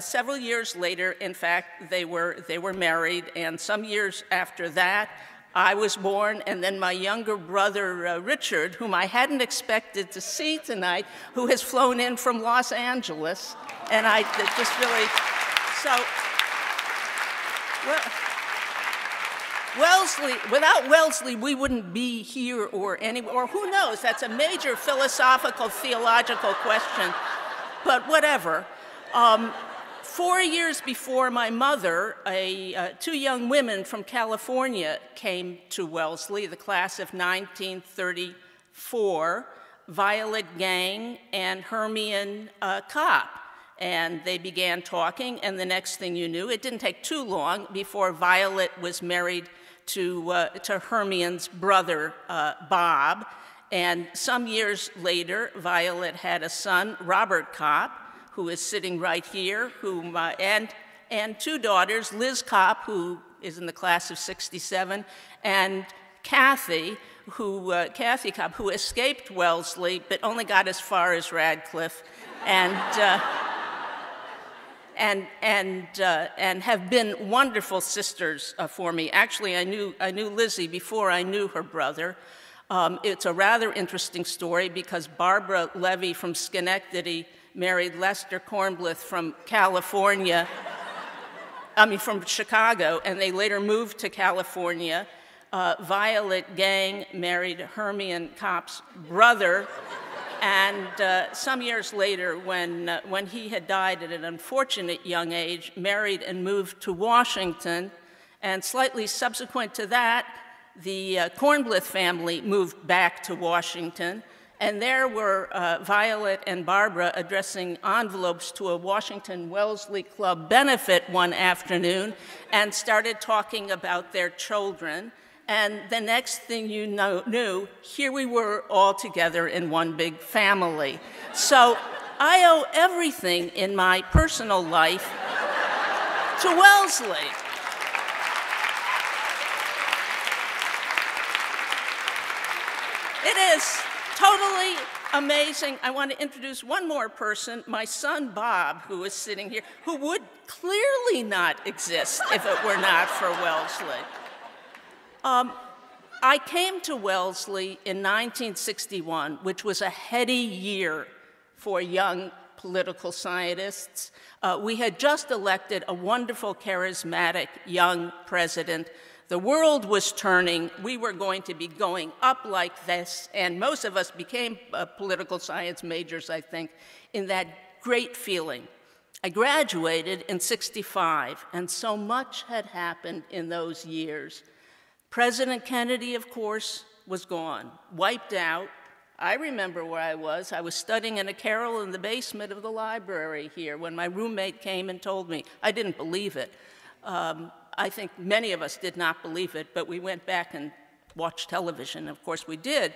several years later, in fact, they were married. And some years after that, I was born. And then my younger brother, Richard, whom I hadn't expected to see tonight, who has flown in from Los Angeles. And I just really, so, Wellesley, without Wellesley, we wouldn't be here or who knows? That's a major philosophical, theological question. But whatever. 4 years before my mother, 2 young women from California came to Wellesley, the class of 1934, Violet Gang and Hermione Kopp. And they began talking, and the next thing you knew, it didn't take too long before Violet was married to Hermione's brother, Bob. And some years later, Violet had a son, Robert Kopp, who is sitting right here, and 2 daughters, Liz Kopp, who is in the class of '67, and Kathy Kopp, who escaped Wellesley, but only got as far as Radcliffe, and have been wonderful sisters for me. Actually, I knew Lizzie before I knew her brother. It's a rather interesting story because Barbara Levy from Schenectady married Lester Kornblith from California, from Chicago, and they later moved to California. Violet Gang married Hermione Kopp's brother, and some years later, when he had died at an unfortunate young age, married and moved to Washington. And slightly subsequent to that, the Kornblith family moved back to Washington. And there were Violet and Barbara addressing envelopes to a Washington Wellesley Club benefit one afternoon and started talking about their children. And the next thing you knew, here we were all together in one big family. So I owe everything in my personal life to Wellesley. It is totally amazing. I want to introduce one more person, my son Bob, who is sitting here, who would clearly not exist if it were not for Wellesley. I came to Wellesley in 1961, which was a heady year for young political scientists. We had just elected a wonderful, charismatic young president. The world was turning. We were going to be going up like this, and most of us became political science majors, I think, in that great feeling. I graduated in '65, and so much had happened in those years. President Kennedy, of course, was gone, wiped out. I remember where I was. I was studying in a carrel in the basement of the library here when my roommate came and told me. I didn't believe it. I think many of us did not believe it, but we went back and watched television. Of course, we did.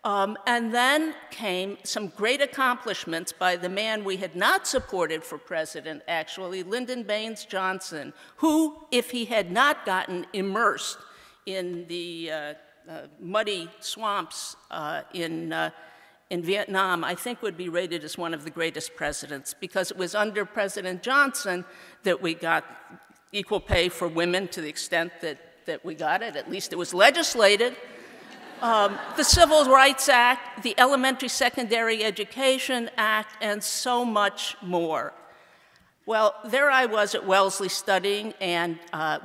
And then came some great accomplishments by the man we had not supported for president, actually, Lyndon Baines Johnson, who, if he had not gotten immersed in the muddy swamps in Vietnam, I think would be rated as one of the greatest presidents, because it was under President Johnson that we got equal pay for women to the extent that we got it. At least it was legislated. The Civil Rights Act, the Elementary Secondary Education Act, and so much more. Well, there I was at Wellesley studying, and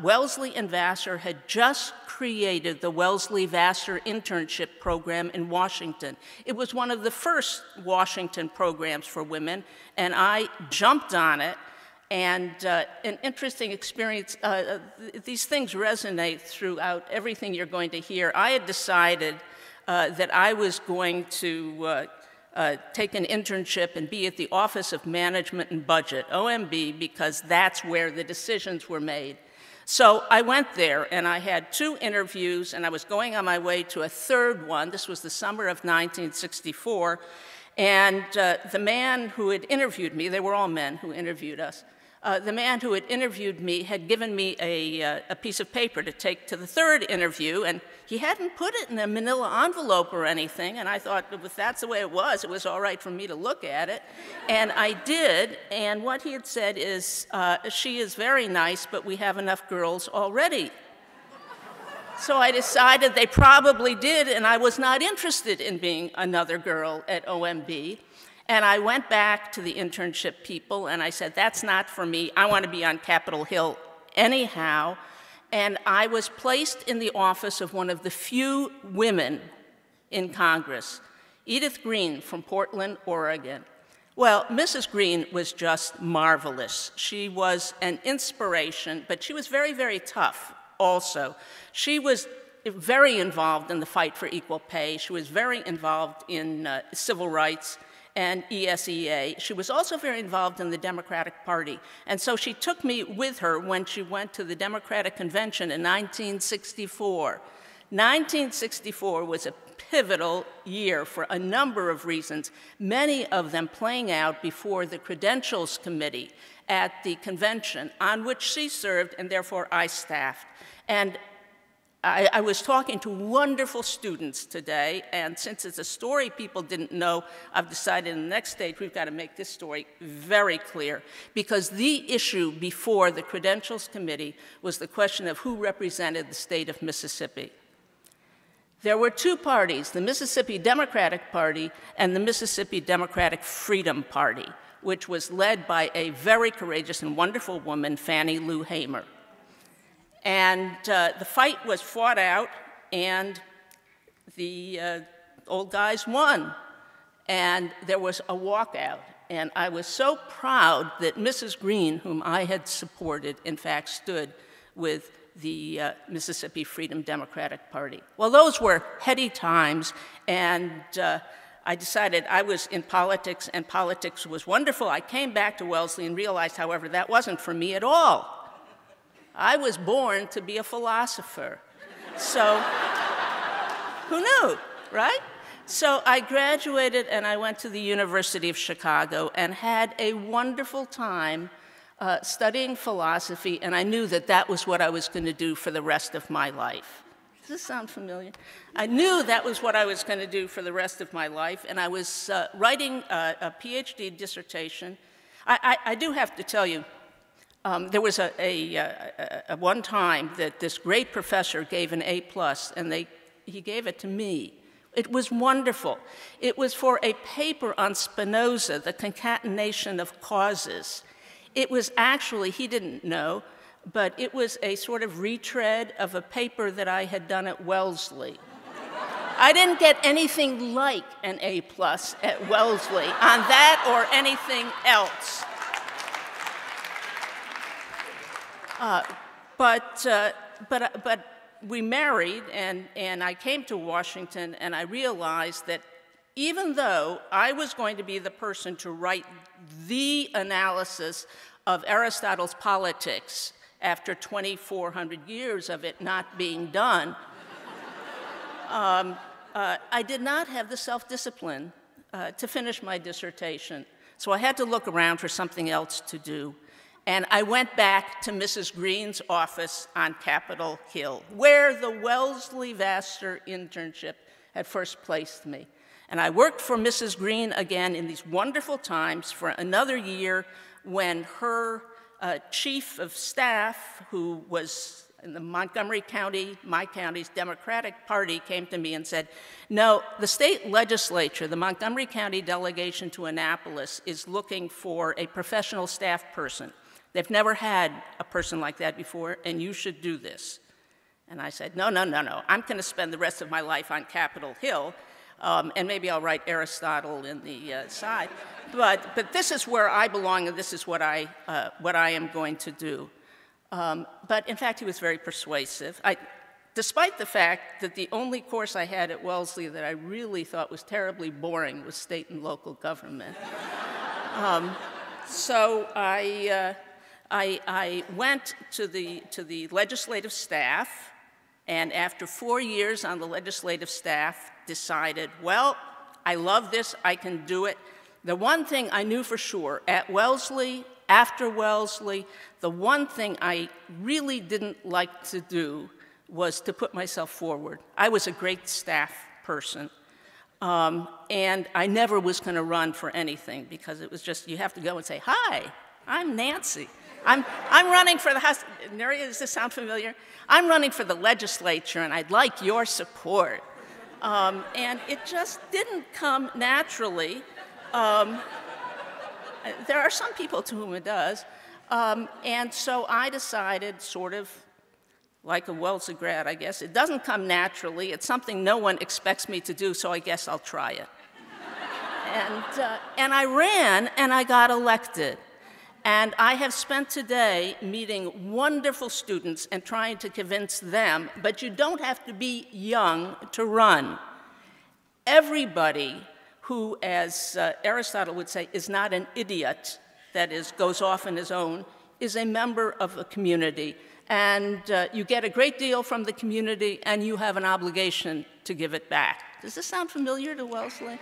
Wellesley and Vassar had just created the Wellesley-Vassar internship program in Washington. It was one of the first Washington programs for women, and I jumped on it. And an interesting experience, these things resonate throughout everything you're going to hear. I had decided that I was going to take an internship and be at the Office of Management and Budget, OMB, because that's where the decisions were made. So I went there, and I had 2 interviews, and I was going on my way to a 3rd one. This was the summer of 1964, and the man who had interviewed me, they were all men who interviewed us, the man who had interviewed me had given me a piece of paper to take to the 3rd interview, and he hadn't put it in a manila envelope or anything, and I thought, if that's the way it was all right for me to look at it. And I did, and what he had said is, she is very nice, but we have enough girls already. So I decided they probably did, and I was not interested in being another girl at OMB. And I went back to the internship people, and I said, that's not for me. I want to be on Capitol Hill anyhow. And I was placed in the office of one of the few women in Congress, Edith Green from Portland, Oregon. Well, Mrs. Green was just marvelous. She was an inspiration, but she was very, very tough also. She was very involved in the fight for equal pay. She was very involved in civil rights and ESEA. She was also very involved in the Democratic Party. And so she took me with her when she went to the Democratic Convention in 1964. 1964 was a pivotal year for a number of reasons, many of them playing out before the Credentials Committee at the convention, on which she served, and therefore I staffed. And I was talking to wonderful students today, and since it's a story people didn't know, I've decided in the next stage we've got to make this story very clear, because the issue before the Credentials Committee was the question of who represented the state of Mississippi. There were two parties, the Mississippi Democratic Party and the Mississippi Democratic Freedom Party, which was led by a very courageous and wonderful woman, Fannie Lou Hamer. And the fight was fought out, and the old guys won. And there was a walkout. And I was so proud that Mrs. Green, whom I had supported, in fact stood with the Mississippi Freedom Democratic Party. Well, those were heady times, and I decided I was in politics, and politics was wonderful. I came back to Wellesley and realized, however, that wasn't for me at all. I was born to be a philosopher. So, who knew, right? So I graduated and I went to the University of Chicago and had a wonderful time studying philosophy, and I knew that that was what I was going to do for the rest of my life. Does this sound familiar? I knew that was what I was going to do for the rest of my life, and I was writing a PhD dissertation. I do have to tell you, there was a one time that this great professor gave an A+, and he gave it to me. It was wonderful. It was for a paper on Spinoza, the concatenation of causes. It was actually, he didn't know, but it was a sort of retread of a paper that I had done at Wellesley. I didn't get anything like an A+ at Wellesley on that or anything else. But we married, and I came to Washington, and I realized that even though I was going to be the person to write the analysis of Aristotle's Politics after 2,400 years of it not being done, I did not have the self-discipline to finish my dissertation. So I had to look around for something else to do. And I went back to Mrs. Green's office on Capitol Hill, where the Wellesley Vassar internship had first placed me. And I worked for Mrs. Green again in these wonderful times for another year when her chief of staff, who was in the Montgomery County, my county's Democratic Party, came to me and said, no, the state legislature, the Montgomery County delegation to Annapolis, is looking for a professional staff person. They've never had a person like that before, and you should do this. And I said, no. I'm going to spend the rest of my life on Capitol Hill, and maybe I'll write Aristotle in the side. But this is where I belong, and this is what I am going to do. But in fact, he was very persuasive. Despite the fact that the only course I had at Wellesley that I really thought was terribly boring was state and local government. So I went to the legislative staff, and after 4 years on the legislative staff, decided, well, I love this, I can do it. The one thing I knew for sure, at Wellesley, after Wellesley, the one thing I really didn't like to do was to put myself forward. I was a great staff person, and I never was going to run for anything because it was just, you have to go and say, hi, I'm Nancy. I'm running for the House. Neria, does this sound familiar? I'm running for the legislature, and I'd like your support. And it just didn't come naturally. There are some people to whom it does. And so I decided, sort of like a Wellesley grad, I guess, it doesn't come naturally. It's something no one expects me to do, so I guess I'll try it. And I ran, and I got elected. And I have spent today meeting wonderful students and trying to convince them, but you don't have to be young to run. Everybody who, as Aristotle would say, is not an idiot, that is, goes off on his own, is a member of a community. And you get a great deal from the community, and you have an obligation to give it back. Does this sound familiar to Wellesley?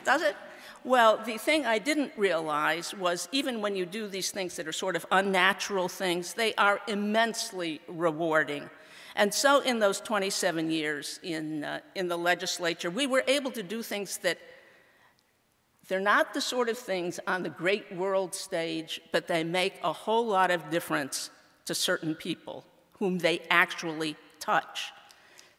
Does it? Well, the thing I didn't realize was even when you do these things that are sort of unnatural things, they are immensely rewarding. And so in those 27 years in the legislature, we were able to do things that they're not the sort of things on the great world stage, but they make a whole lot of difference to certain people whom they actually touch.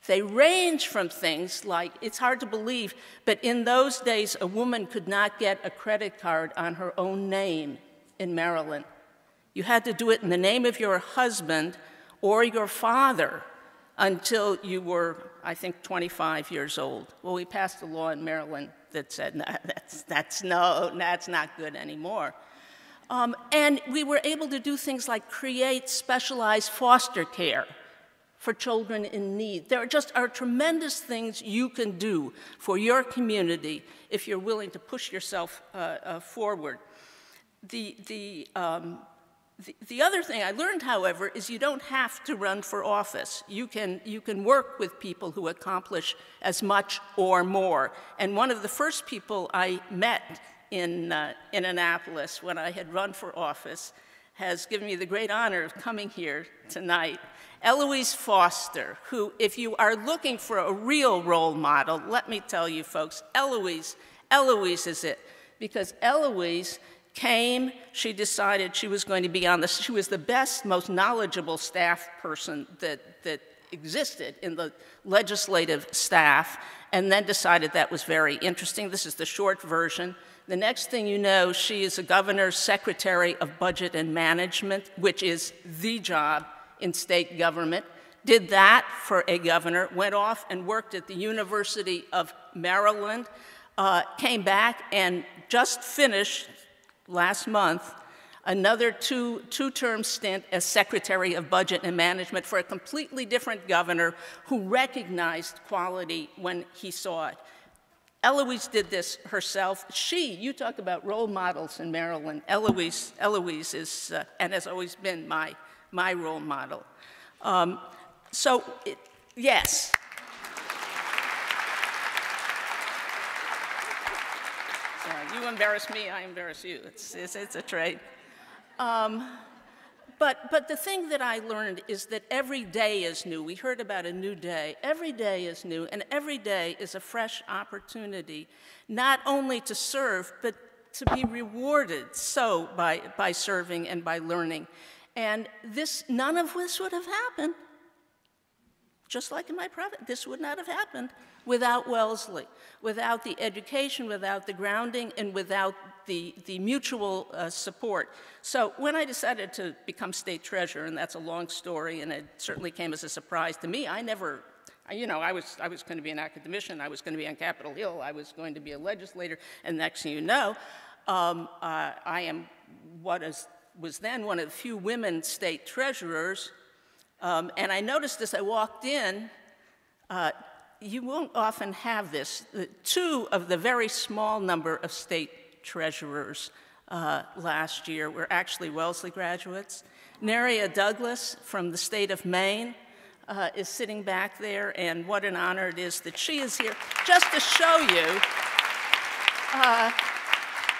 They range from things like, it's hard to believe, but in those days, a woman could not get a credit card on her own name in Maryland. You had to do it in the name of your husband or your father until you were, I think, 25 years old. Well, we passed a law in Maryland that said, no, that's not good anymore. And we were able to do things like create specialized foster care for children in need. There are tremendous things you can do for your community if you're willing to push yourself forward. The other thing I learned, however, is you don't have to run for office. You can work with people who accomplish as much or more. And one of the first people I met in Annapolis when I had run for office has given me the great honor of coming here tonight. Eloise Foster, who, if you are looking for a real role model, let me tell you folks, Eloise is it. Because Eloise came, she decided she was going to be on she was the best, most knowledgeable staff person that existed in the legislative staff, and then decided that was very interesting. This is the short version. The next thing you know, she is a governor's secretary of budget and management, which is the job in state government, did that for a governor, went off and worked at the University of Maryland, came back and just finished last month another two-term stint as Secretary of Budget and Management for a completely different governor who recognized quality when he saw it. Eloise did this herself. You talk about role models in Maryland. Eloise is, and has always been my role model. Yes. You embarrass me, I embarrass you. It's a trade. But the thing that I learned is that every day is new. We heard about a new day. Every day is new, and every day is a fresh opportunity, not only to serve, but to be rewarded by serving and by learning. And none of this would have happened, just like in my private, this would not have happened without Wellesley, without the education, without the grounding, and without the mutual support. So when I decided to become state treasurer, and that's a long story, and it certainly came as a surprise to me, I was going to be an academician, I was going to be on Capitol Hill, I was going to be a legislator, and next thing you know, I am was then one of the few women state treasurers, and I noticed as I walked in, you won't often have this. Two of the very small number of state treasurers last year were actually Wellesley graduates. Neria Douglas from the state of Maine is sitting back there, and what an honor it is that she is here, just to show you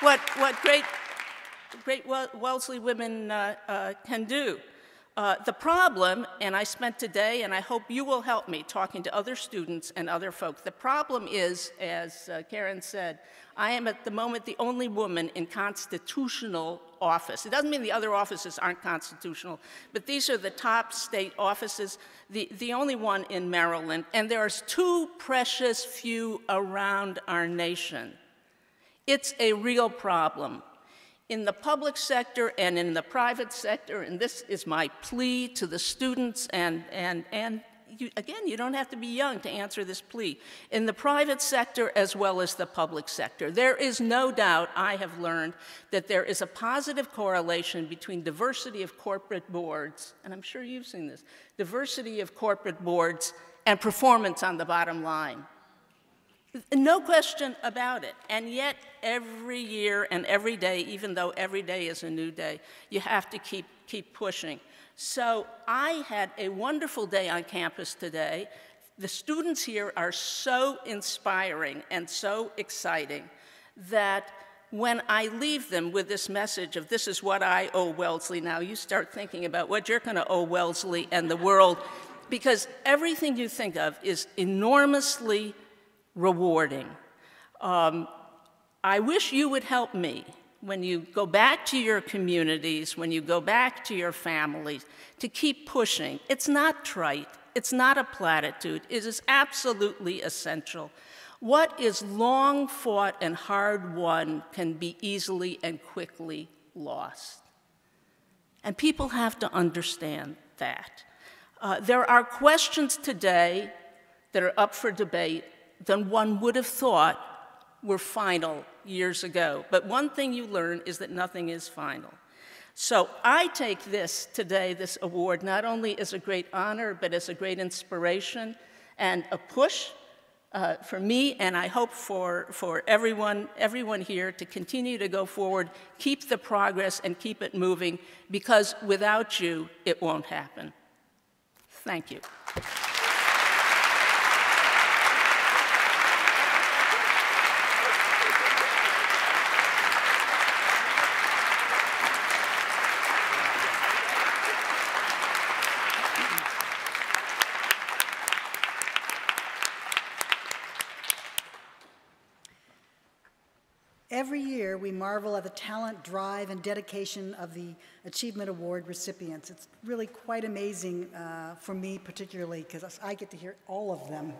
what great Wellesley women can do. The problem, and I spent today, and I hope you will help me, talking to other students and other folks. The problem is, as Karen said, I am at the moment the only woman in constitutional office. It doesn't mean the other offices aren't constitutional, but these are the top state offices, the only one in Maryland, and there's too precious few around our nation. It's a real problem. In the public sector and in the private sector, and this is my plea to the students, and again, you don't have to be young to answer this plea. In the private sector as well as the public sector, there is no doubt, I have learned, that there is a positive correlation between diversity of corporate boards, and I'm sure you've seen this, diversity of corporate boards and performance on the bottom line. No question about it. And yet, every year and every day, even though every day is a new day, you have to keep pushing. So I had a wonderful day on campus today. The students here are so inspiring and so exciting that when I leave them with this message of this is what I owe Wellesley, now you start thinking about what you're going to owe Wellesley and the world, because everything you think of is enormously rewarding. I wish you would help me when you go back to your communities, when you go back to your families, to keep pushing. It's not trite. It's not a platitude. It is absolutely essential. What is long fought and hard won can be easily and quickly lost. And people have to understand that. There are questions today that are up for debate than one would have thought were final years ago. But one thing you learn is that nothing is final. So I take this today, this award, not only as a great honor, but as a great inspiration and a push for me, and I hope for everyone here to continue to go forward, keep the progress, and keep it moving, because without you, it won't happen. Thank you. Every year, we marvel at the talent, drive, and dedication of the Achievement Award recipients. It's really quite amazing for me particularly, because I get to hear all of them.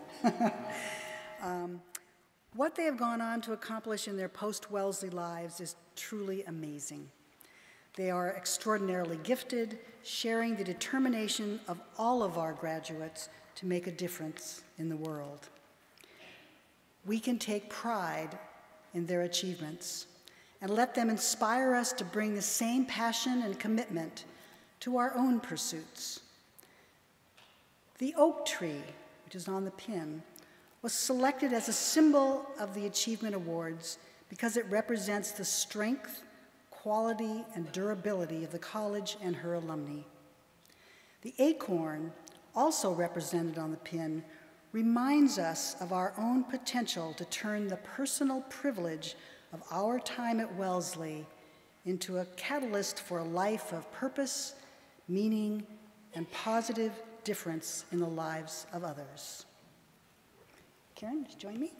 What they have gone on to accomplish in their post-Wellesley lives is truly amazing. They are extraordinarily gifted, sharing the determination of all of our graduates to make a difference in the world. We can take pride in their achievements and let them inspire us to bring the same passion and commitment to our own pursuits. The oak tree, which is on the pin, was selected as a symbol of the Achievement Awards because it represents the strength, quality, and durability of the college and her alumni. The acorn, also represented on the pin, reminds us of our own potential to turn the personal privilege of our time at Wellesley into a catalyst for a life of purpose, meaning, and positive difference in the lives of others. Karen, just join me.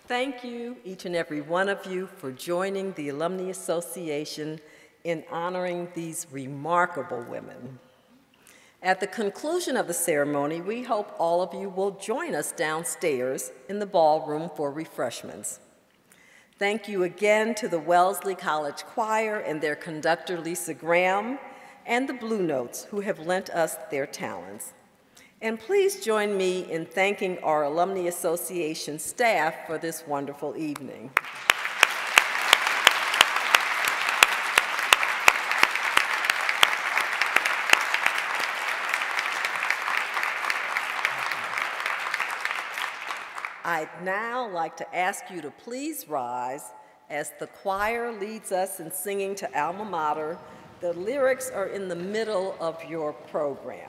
Thank you, each and every one of you, for joining the Alumni Association in honoring these remarkable women. At the conclusion of the ceremony, we hope all of you will join us downstairs in the ballroom for refreshments. Thank you again to the Wellesley College Choir and their conductor, Lisa Graham, and the Blue Notes, who have lent us their talents. And please join me in thanking our Alumni Association staff for this wonderful evening. I'd now like to ask you to please rise as the choir leads us in singing to Alma Mater. The lyrics are in the middle of your program.